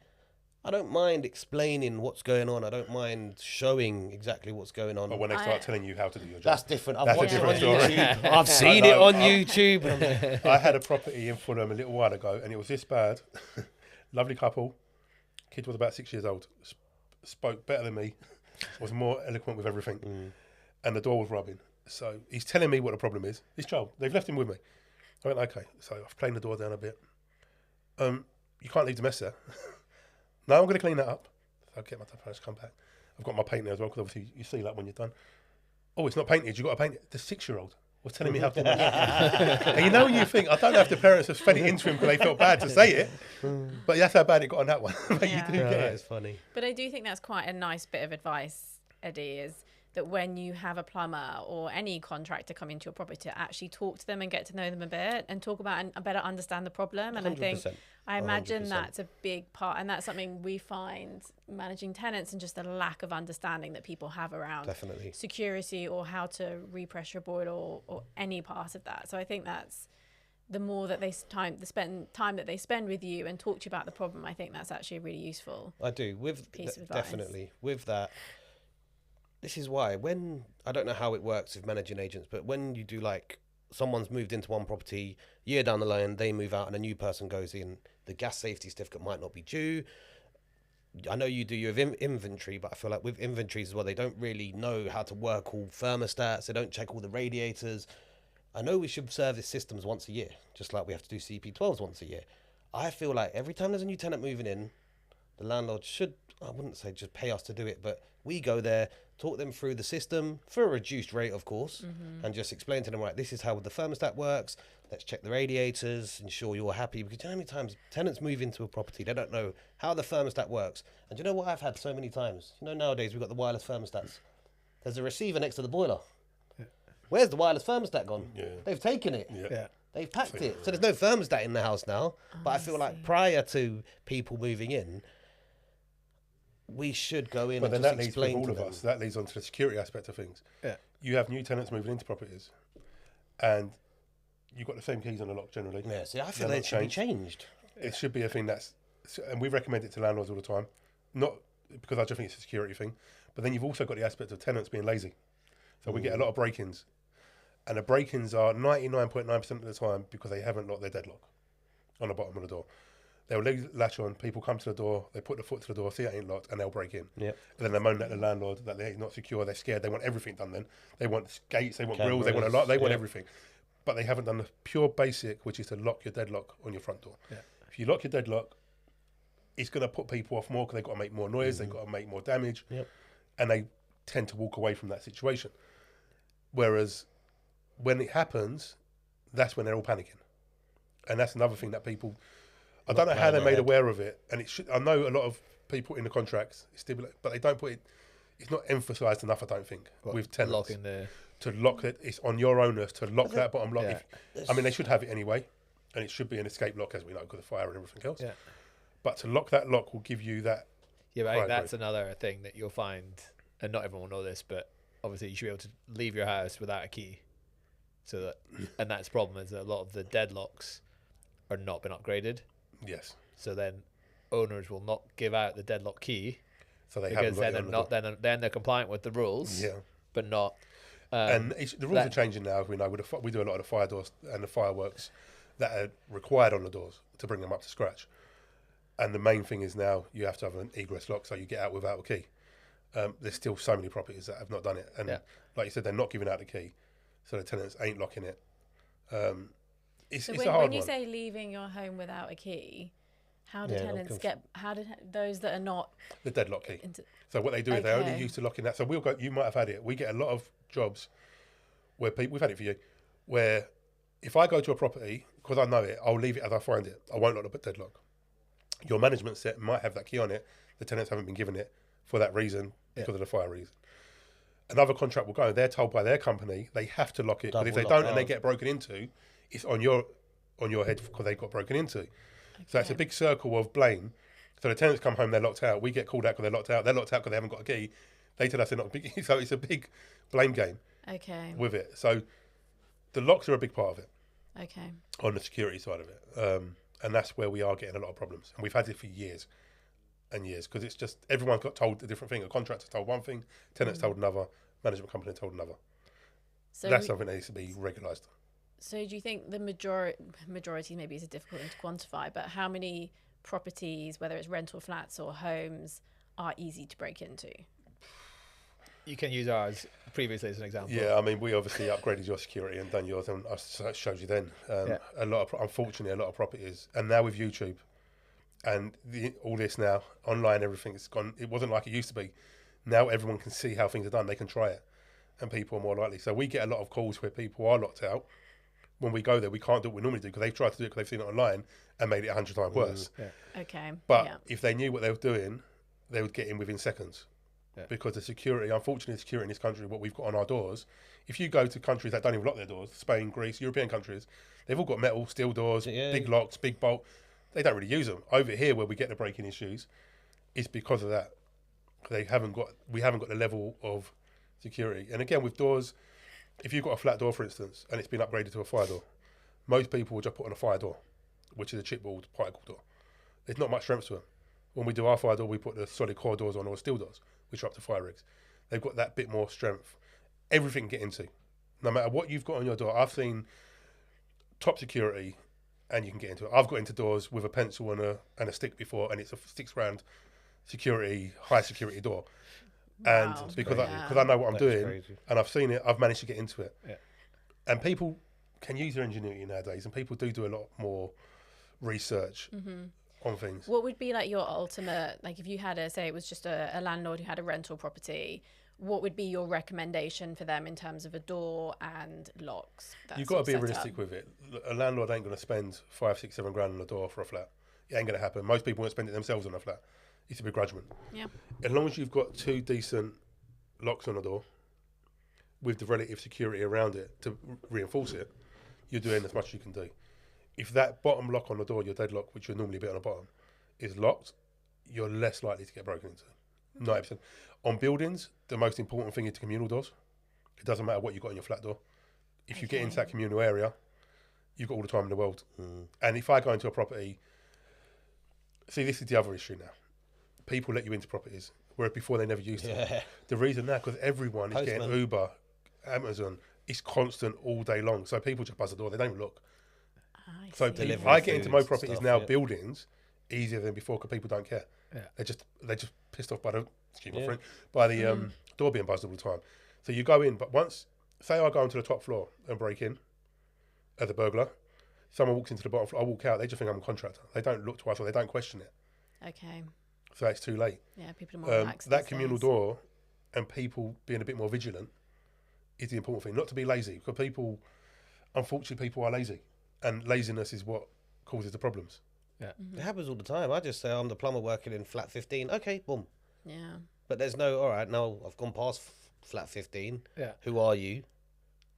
I don't mind explaining what's going on. I don't mind showing exactly what's going on. But when they start telling you how to do your job. That's different. I've That's a watched it on different story. YouTube. I've seen I it know, on YouTube. I had a property in Fulham a little while ago, and it was this bad. Lovely couple. Kid was about 6 years old. Spoke better than me. Was more eloquent with everything. And the door was rubbing. So he's telling me what the problem is. This child, they've left him with me. I went, okay. So I've cleaned the door down a bit. You can't leave the mess there. No, I'm going to clean that up. So I'll get my parents to come back. I've got my paint there as well, because obviously you see like when you're done. Oh, it's not painted. You've got to paint it. The 6-year-old was telling me how to do it. And you know when you think, I don't know if the parents have fed it into him because they felt bad to say it, but that's how bad it got on that one. But Yeah. you do get it. It's funny. But I do think that's quite a nice bit of advice, Eddie, is that when you have a plumber or any contractor come into your property, to actually talk to them and get to know them a bit and talk about and better understand the problem. And I think 100%. I imagine 100%. that's a big part, and that's something we find managing tenants, and just the lack of understanding that people have around Definitely. security or how to repressure a boiler or any part of that. So I think that's the more that time that they spend with you and talk to you about the problem, I think that's actually really useful. I do. Piece of advice. Definitely. With that, this is why when, I don't know how it works with managing agents, but when you do like, someone's moved into one property, year down the line, they move out and a new person goes in, the gas safety certificate might not be due. I know you do your inventory, but I feel like with inventories as well, they don't really know how to work all thermostats. They don't check all the radiators. I know we should service systems once a year, just like we have to do CP12s once a year. I feel like every time there's a new tenant moving in, the landlord should, I wouldn't say just pay us to do it, but we go there, talk them through the system for a reduced rate, of course, and just explain to them, right, this is how the thermostat works. Let's check the radiators, ensure you're happy. Because you know how many times tenants move into a property, they don't know how the thermostat works. And you know what I've had so many times? You know, nowadays we've got the wireless thermostats. There's a receiver next to the boiler. Where's the wireless thermostat gone? Yeah. They've taken it. Yeah. They've packed it. So there's no thermostat in the house now. But I feel like prior to people moving in, we should go in But then and that just leads with explain all to of them. us. That leads on to the security aspect of things. Yeah. You have new tenants moving into properties, and you've got the same keys on the lock generally. Yeah, see, I feel They're they not should be changed. It should be a thing and we recommend it to landlords all the time. Not because I just think it's a security thing, but then you've also got the aspect of tenants being lazy. So we get a lot of break-ins, and the break-ins are 99.9% of the time because they haven't locked their deadlock on the bottom of the door. They'll leave the latch on, people come to the door, they put the foot to the door, see it ain't locked, and they'll break in. Yep. And then they moan at the landlord that they're not secure, they're scared, they want everything done then. They want gates, they want grills, they want a lot, they want everything. But they haven't done the pure basic, which is to lock your deadlock on your front door. Yeah. If you lock your deadlock, it's going to put people off more because they've got to make more noise, they've got to make more damage, and they tend to walk away from that situation. Whereas when it happens, that's when they're all panicking. And that's another thing that people... I don't know how they're made aware of it, and it should. I know a lot of people in the contracts stipulate, but they don't put it. It's not emphasised enough, I don't think, with tenants Locking the... to lock it. It's on your onus to lock that bottom lock. Yeah. I mean, they should have it anyway, and it should be an escape lock, as we know, because of fire and everything else. Yeah. But to lock that lock will give you that. Yeah, but I I think agree. that's another thing that you'll find, and not everyone will know this, but obviously you should be able to leave your house without a key. So that, and that's the problem, is that a lot of the deadlocks are not been upgraded. Yes. So then owners will not give out the deadlock key So they because haven't got then they're not then they're compliant with the rules. Yeah. But not. And the rules are changing now. We know we do a lot of the fire doors and the fireworks that are required on the doors to bring them up to scratch. And the main thing is now you have to have an egress lock so you get out without a key. There's still so many properties that have not done it. And like you said, they're not giving out the key. So the tenants ain't locking it. It's a hard one. When you say leaving your home without a key, how do tenants those that are not... The deadlock key. So what they do is they're only used to locking that. So you might have had it. We get a lot of jobs where people, we've had it for you, where if I go to a property, because I know it, I'll leave it as I find it. I won't lock the deadlock. Your management set might have that key on it. The tenants haven't been given it for that reason, because of the fire reason. Another contract will go, they're told by their company they have to lock it, but if they don't and they get broken into, it's on your head because they got broken into. Okay. So it's a big circle of blame. So the tenants come home, they're locked out. We get called out because they're locked out. They're locked out because they haven't got a key. They tell us they're not big. So it's a big blame game. With it. So the locks are a big part of it. Okay. On the security side of it, and that's where we are getting a lot of problems, and we've had it for years and years because it's just everyone's got told a different thing. A contractor told one thing, tenants told another, management company told another. So that's something that needs to be regularised. So do you think the majority maybe is a difficult thing to quantify, but how many properties, whether it's rental flats or homes, are easy to break into? You can use ours previously as an example. Yeah, I mean, we obviously upgraded your security and done yours, and I showed you then. Unfortunately, a lot of properties, and now with YouTube and all this now, online, everything's gone. It wasn't like it used to be. Now everyone can see how things are done. They can try it, and people are more likely. So we get a lot of calls where people are locked out. When we go there, we can't do what we normally do because they've tried to do it because they've seen it online and made it 100 times worse. Okay. But if they knew what they were doing, they would get in within seconds. Because the security, unfortunately, the security in this country, what we've got on our doors, if you go to countries that don't even lock their doors, Spain, Greece, European countries, they've all got metal, steel doors, big locks, big bolt. They don't really use them. Over here, where we get the breaking issues, it's because of that. We haven't got the level of security. And again, with doors, if you've got a flat door, for instance, and it's been upgraded to a fire door, most people will just put on a fire door, which is a chipboard particle door. There's not much strength to them. When we do our fire door, we put the solid core doors on or steel doors, which are up to fire rigs. They've got that bit more strength. Everything can get into. No matter what you've got on your door, I've seen top security and you can get into it. I've got into doors with a pencil and a stick before, and it's a 6 grand security, high security door. Wow. And because I know what I'm doing and I've seen it, I've managed to get into it. Yeah. And people can use their ingenuity nowadays, and people do a lot more research on things. What would be like your ultimate, like if you had say it was just a landlord who had a rental property, what would be your recommendation for them in terms of a door and locks? You've got to be realistic with it. A landlord ain't going to spend 5, 6, 7 grand on a door for a flat. It ain't going to happen. Most people won't spend it themselves on a flat. It's a begrudgment. Yeah. As long as you've got 2 decent locks on a door with the relative security around it to reinforce it, you're doing as much as you can do. If that bottom lock on the door, your deadlock, which you're normally a bit on the bottom, is locked, you're less likely to get broken into. 90%. On buildings, the most important thing is the communal doors. It doesn't matter what you've got in your flat door. If you get into that communal area, you've got all the time in the world. And if I go into a property, see, this is the other issue now. People let you into properties, whereas before they never used to. The reason now, because everyone is getting Uber, Amazon, it's constant all day long. So people just buzz the door, they don't even look. So I get into most properties now, buildings, easier than before because people don't care. They're just pissed off by the door being buzzed all the time. So you go in, but once, say I go onto the top floor and break in as a burglar, someone walks into the bottom floor, I walk out, they just think I'm a contractor. They don't look twice or they don't question it. Okay. So it's too late. Yeah, people are more relaxed. That communal door and people being a bit more vigilant is the important thing. Not to be lazy, because unfortunately people are lazy. And laziness is what causes the problems. Yeah. It happens all the time. I just say I'm the plumber working in flat 15. Okay, boom. Yeah. But there's no, all right, now I've gone past flat 15. Yeah. Who are you?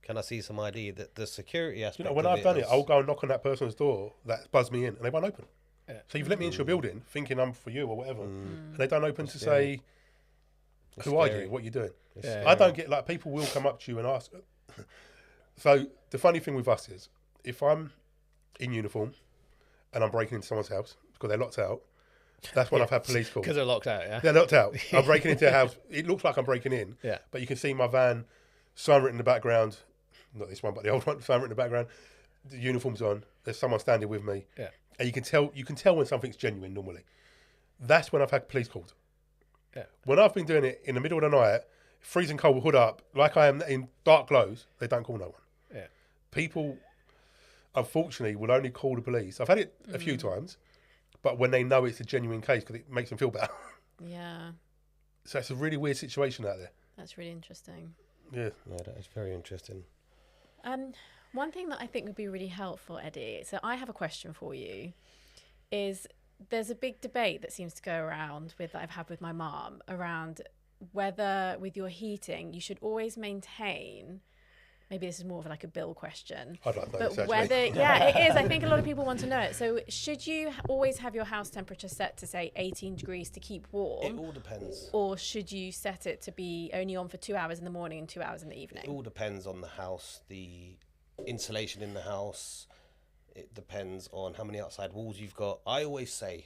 Can I see some ID? The security aspect. When I've done it, I'll go and knock on that person's door that buzzed me in and they won't open. Yeah. So you've let me into your building thinking I'm for you or whatever. And they don't open to say, who are you? What are you doing? I don't get, like, people will come up to you and ask. So the funny thing with us is, if I'm in uniform and I'm breaking into someone's house because they're locked out, that's when I've had police calls. Because they're locked out, yeah? They're locked out. I'm breaking into a house. It looks like I'm breaking in, but you can see my van, siren in the background. Not this one, but the old one, siren in the background. the uniform's on. There's someone standing with me. Yeah. And you can tell when something's genuine normally. That's when I've had police called. Yeah. When I've been doing it in the middle of the night, freezing cold, hood up, like I am in dark clothes, they don't call no one. Yeah. People, unfortunately, will only call the police. I've had it a few times, but when they know it's a genuine case, because it makes them feel better. Yeah. So it's a really weird situation out there. That's really interesting. Yeah. No, that is very interesting. One thing that I think would be really helpful, Eddie, so I have a question for you, is there's a big debate that seems to go around that I've had with my mum around whether with your heating you should always maintain, maybe this is more of like a bill question, I'd like but that, actually. whether, yeah, it is. I think a lot of people want to know it. So should you always have your house temperature set to say 18 degrees to keep warm? It all depends. Or should you set it to be only on for 2 hours in the morning and 2 hours in the evening? It all depends on the house, the insulation in the house. It depends on how many outside walls you've got. I always say,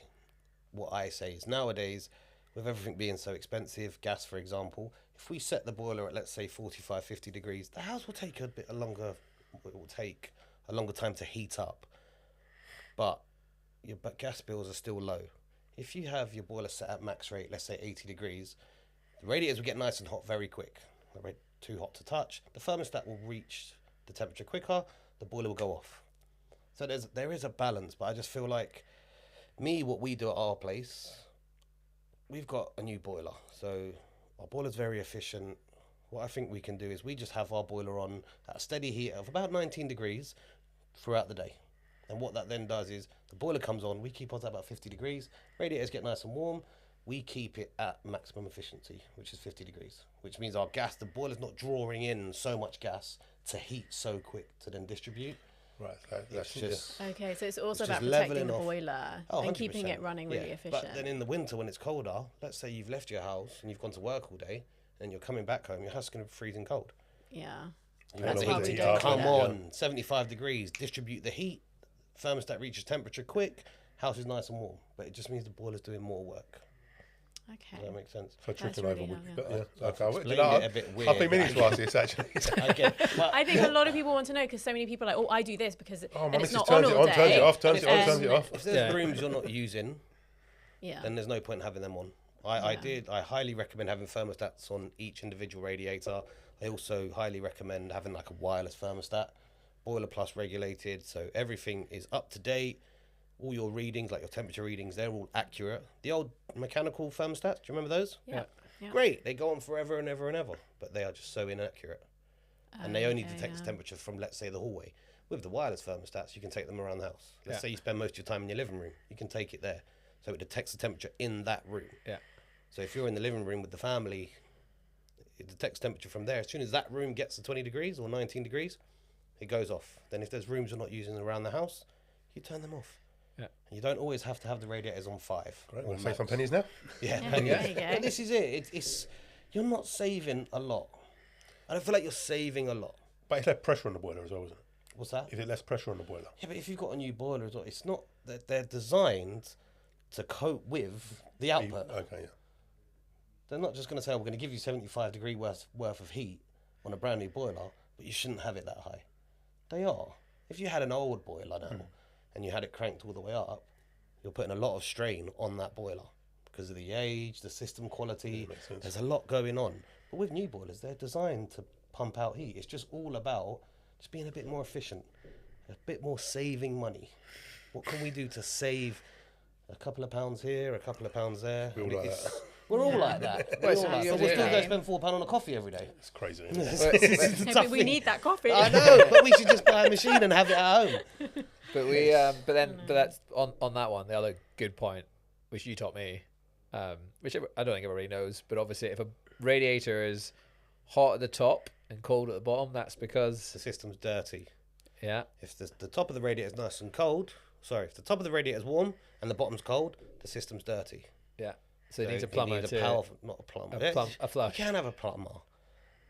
what I say is nowadays, with everything being so expensive, gas for example, if we set the boiler at, let's say, 45, 50 degrees, the house will take it will take a longer time to heat up. But your gas bills are still low. If you have your boiler set at max rate, let's say 80 degrees, the radiators will get nice and hot very quick. They're too hot to touch. The thermostat will reach the temperature quicker, the boiler will go off. So there is a balance, but I just feel like what we do at our place, we've got a new boiler. So our boiler's very efficient. What I think we can do is we just have our boiler on at a steady heat of about 19 degrees throughout the day. And what that then does is the boiler comes on, we keep ours at about 50 degrees, radiators get nice and warm, we keep it at maximum efficiency, which is 50 degrees, which means the boiler's not drawing in so much gas to heat so quick to then distribute. Right, that's just Okay, so it's also it's about just protecting the levelling off. boiler Oh, and keeping 100%. it running really efficient. But then in the winter when it's colder, let's say you've left your house and you've gone to work all day and you're coming back home, your house is going to be freezing cold. Yeah. You That's want why the we heat don't to come do that. on, 75 degrees, distribute the heat, thermostat reaches temperature quick, house is nice and warm. But it just means the boiler's doing more work. Okay. Does that make sense? So tripping over. really Okay. Explained it a bit weird. I've been meaning to ask this actually. I get, but I think a lot of people want to know because so many people are like, oh, I do this because Oh, and my it's missus not on turns it all on, day. turns it off, turns it on, Um, turns it off. if there's rooms you're not using, Yeah. then there's no point in having them on. I highly recommend having thermostats on each individual radiator. I also highly recommend having like a wireless thermostat, boiler plus regulated, so everything is up to date. All your readings, like your temperature readings, they're all accurate. The old mechanical thermostats, do you remember those? Yeah. Yeah. Great, they go on forever and ever and ever, but they are just so inaccurate. And they only Okay, detect the yeah. temperature from, let's say, the hallway. With the wireless thermostats, you can take them around the house. Let's say you spend most of your time in your living room, you can take it there. So it detects the temperature in that room. Yeah. So if you're in the living room with the family, it detects temperature from there. As soon as that room gets to 20 degrees or 19 degrees, it goes off. Then if there's rooms you're not using around the house, you turn them off. Yeah. And you don't always have to have the radiators on 5. Great, or want to max. save some pennies now? Yeah, Yeah, pennies. there you go. But this is it. It's you're not saving a lot. I don't feel like you're saving a lot. But it's less pressure on the boiler as well, isn't it? What's that? Is it less pressure on the boiler? Yeah, but if you've got a new boiler as well, it's not that they're designed to cope with the output. Okay, yeah. They're not just going to say, oh, we're going to give you 75 degree worth of heat on a brand new boiler, but you shouldn't have it that high. They are. If you had an old boiler now and you had it cranked all the way up, you're putting a lot of strain on that boiler because of the age, the system quality. makes sense. There's a lot going on. But with new boilers, they're designed to pump out heat. It's just all about just being a bit more efficient, a bit more saving money. What can we do to save a couple of pounds here, a couple of pounds there? We all like that. We're all like that. Well, We're all like so that. We'll you're still go doing- spend £4 on a coffee every day. It's crazy. This is the No, tough but we thing. need that coffee. I know, but we should just buy a machine and have it at home. But we, but that's on that one. The other good point, which you taught me, which I don't think everybody knows, but obviously, if a radiator is hot at the top and cold at the bottom, that's because The system's dirty. yeah, If the top of the radiator is nice and cold, if the top of the radiator is warm and the bottom's cold, the system's dirty. yeah. So it needs a plumber needs to not a plumber. a flush. You can have a plumber,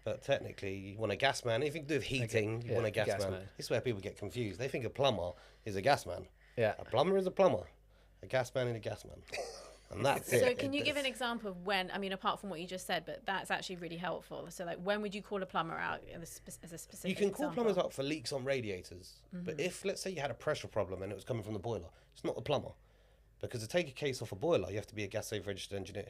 but technically you want a gas man. If you do with heating, you want a gas man. This is where people get confused. They think a plumber is a gas man. Yeah. A plumber is a plumber. A gas man is a gas man. And that's So it. can you give an example of when, I mean, apart from what you just said, but that's actually really helpful. So like, when would you call a plumber out as a specific You can call example? plumbers out for leaks on radiators. But if, let's say you had a pressure problem and it was coming from the boiler, it's not the plumber. Because to take a case off a boiler, you have to be a gas safe registered engineer.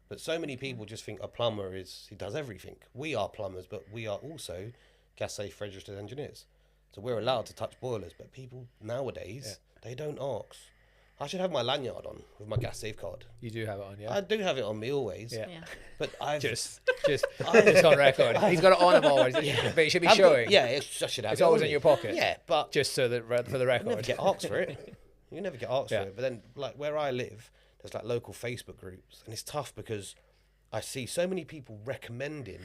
But so many people just think a plumber he does everything. We are plumbers, but we are also gas safe registered engineers. So we're allowed to touch boilers, but people nowadays, they don't ask. I should have my lanyard on with my gas safe card. You do have it on, yeah? I do have it on me always. Yeah. But I've Just on record. He's got it on him always. But it should be showing. I should have It's it always on in me. your pocket. Yeah, but Just so that for the you record. never get asked for it. You never get asked for Yeah. it. But then, like where I live, there's like local Facebook groups, and it's tough because I see so many people recommending,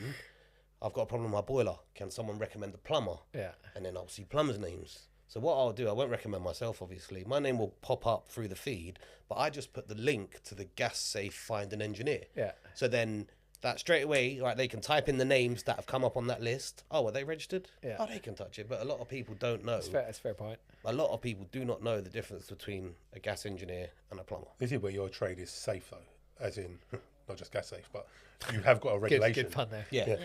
I've got a problem with my boiler. Can someone recommend a plumber? Yeah. And then I'll see plumbers' names. So what I'll do, I won't recommend myself, obviously. My name will pop up through the feed, but I just put the link to the gas safe find an engineer. Yeah. So then that straight away, like they can type in the names that have come up on that list. Oh, are they registered? Yeah. Oh, they can touch it. But a lot of people don't know. That's a fair point. A lot of people do not know the difference between a gas engineer and a plumber. This is where your trade is safe, though, as in not just gas safe, but you have got a regulation. Good fun there. Yeah.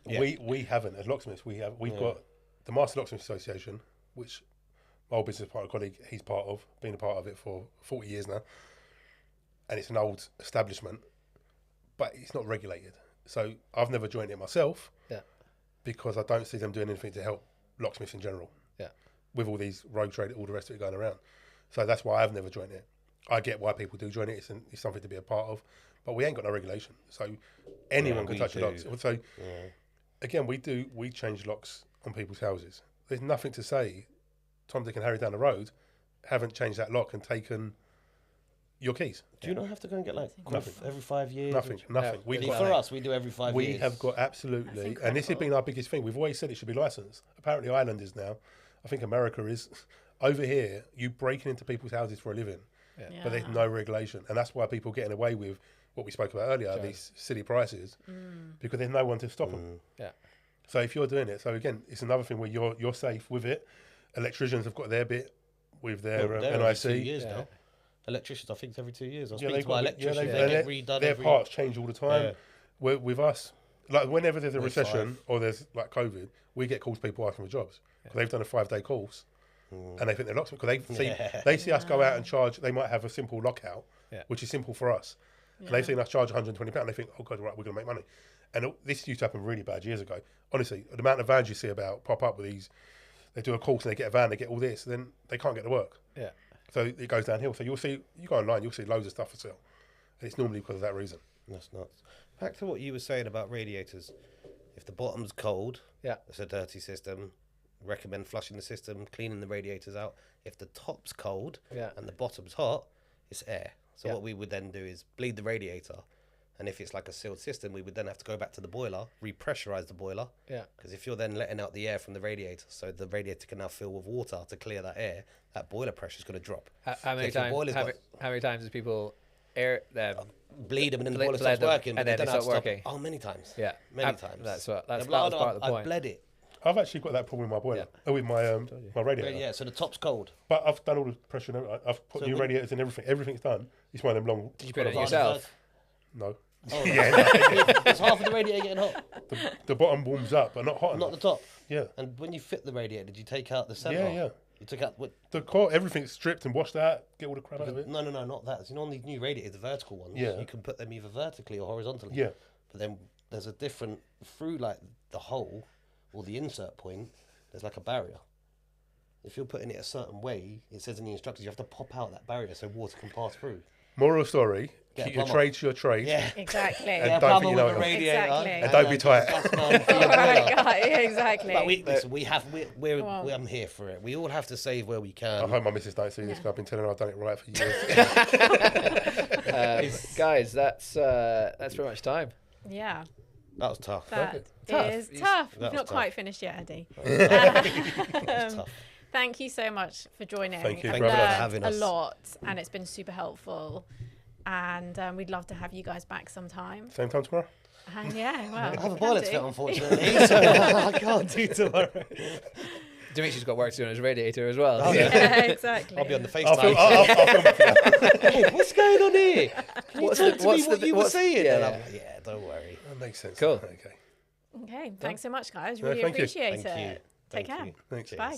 Yeah. We haven't, as locksmiths, we've got the Master Locksmith Association, which my old business partner colleague, he's part of, been a part of it for 40 years now. And it's an old establishment, but it's not regulated. So I've never joined it myself because I don't see them doing anything to help locksmiths in general. Yeah. With all these rogue trade, all the rest of it going around. So that's why I've never joined it. I get why people do join it. It's something to be a part of, but we ain't got no regulation. So anyone can touch the locks. So again, we change locks on people's houses. There's nothing to say Tom, Dick and Harry down the road haven't changed that lock and taken your keys. Do you not have to go and get like Nothing. every 5 years? Nothing. See, for us, we do every 5 years. We have got absolutely, and this has been our biggest thing. We've always said it should be licensed. Apparently, Ireland is now. I think America is. Over here, you breaking into people's houses for a living, but there's no regulation, and that's why people are getting away with what we spoke about earlier, these silly prices, because there's no one to stop them. Yeah. So if you're doing it, so again, it's another thing where you're safe with it. Electricians have got their bit with their they're NIC. every 2 years now. Electricians, I think it's every 2 years. I speak they've to my got- electricians. they- They get redone their every... parts change all the time. Yeah. With us, like whenever there's a We're recession 5. or there's like COVID, we get calls people asking for jobs because they've done a 5-day course and they think they're locksmith because they see us go out and charge. They might have a simple lockout, which is simple for us, and they've seen us charge £120. And they think, oh god, right, we're going to make money. And this used to happen really bad years ago. Honestly, the amount of vans you see about pop up with these, they do a course and they get a van, they get all this, then they can't get to work. Yeah. So it goes downhill. So you go online, you'll see loads of stuff for sale, and it's normally because of that reason. That's nuts. Back to what you were saying about radiators. If the bottom's cold, it's a dirty system. Recommend flushing the system, cleaning the radiators out. If the top's cold and the bottom's hot, it's air. So what we would then do is bleed the radiator. And if it's like a sealed system, we would then have to go back to the boiler, repressurize the boiler. Yeah. Because if you're then letting out the air from the radiator, so the radiator can now fill with water to clear that air, that boiler pressure is going to drop. How many times? How many times do people air them? Bleed them and then the Bled boiler stops them, working, and but then they they don't stop have to working. stop. Oh, many times. Yeah. Many times. That was They're part like, of the I've point. bled it. I've actually got that problem with my boiler, with my radiator. Yeah, so the top's cold. But I've done all the pressure. And everything. I've put new radiators and everything. Everything's done. It's one of them long. Did you put it yourself? No. Oh, it's half of the radiator getting hot. The bottom warms up, but not hot Not enough. the top. Yeah. And when you fit the radiator, did you take out the centre? Yeah. You took out what? The core, everything's stripped and washed out. Get all the crap out of it. No, not that. You know, on these new radiators, the vertical ones, you can put them either vertically or horizontally. Yeah. But then there's a different, through like the hole or the insert point, there's like a barrier. If you're putting it a certain way, it says in the instructions, you have to pop out that barrier so water can pass through. Moral story: Get a keep your plumber. trade to your trade. Yeah. Exactly. And don't think you know it all. Exactly. And don't be tight. Exactly. But I'm here for it. We all have to save where we I can. hope my missus don't see this because I've been telling her I've done it right for years. Guys, that's pretty much time. Yeah. That was tough. That Tough. is tough. We've was not tough. quite finished yet, Eddie. That was tough. Thank you so much for joining. Thank you I've for learned having a us. lot, and it's been super helpful. And we'd love to have you guys back sometime. Same time tomorrow. And yeah, well, I have a we can boiler do. to fit, unfortunately, so I can't do tomorrow. Dimitri's got work to do on his radiator as well. Oh, so- Yeah, exactly. I'll be on the I'll FaceTime. film it for that. side. What's going on here? Can you talk to me what you were saying? Yeah, And yeah. I'm like, yeah, don't worry. That makes sense. Cool. Okay. Okay, thanks so much, guys. No, Really thank you. appreciate Thank you. it. Take Thank care. you. Thanks. Bye.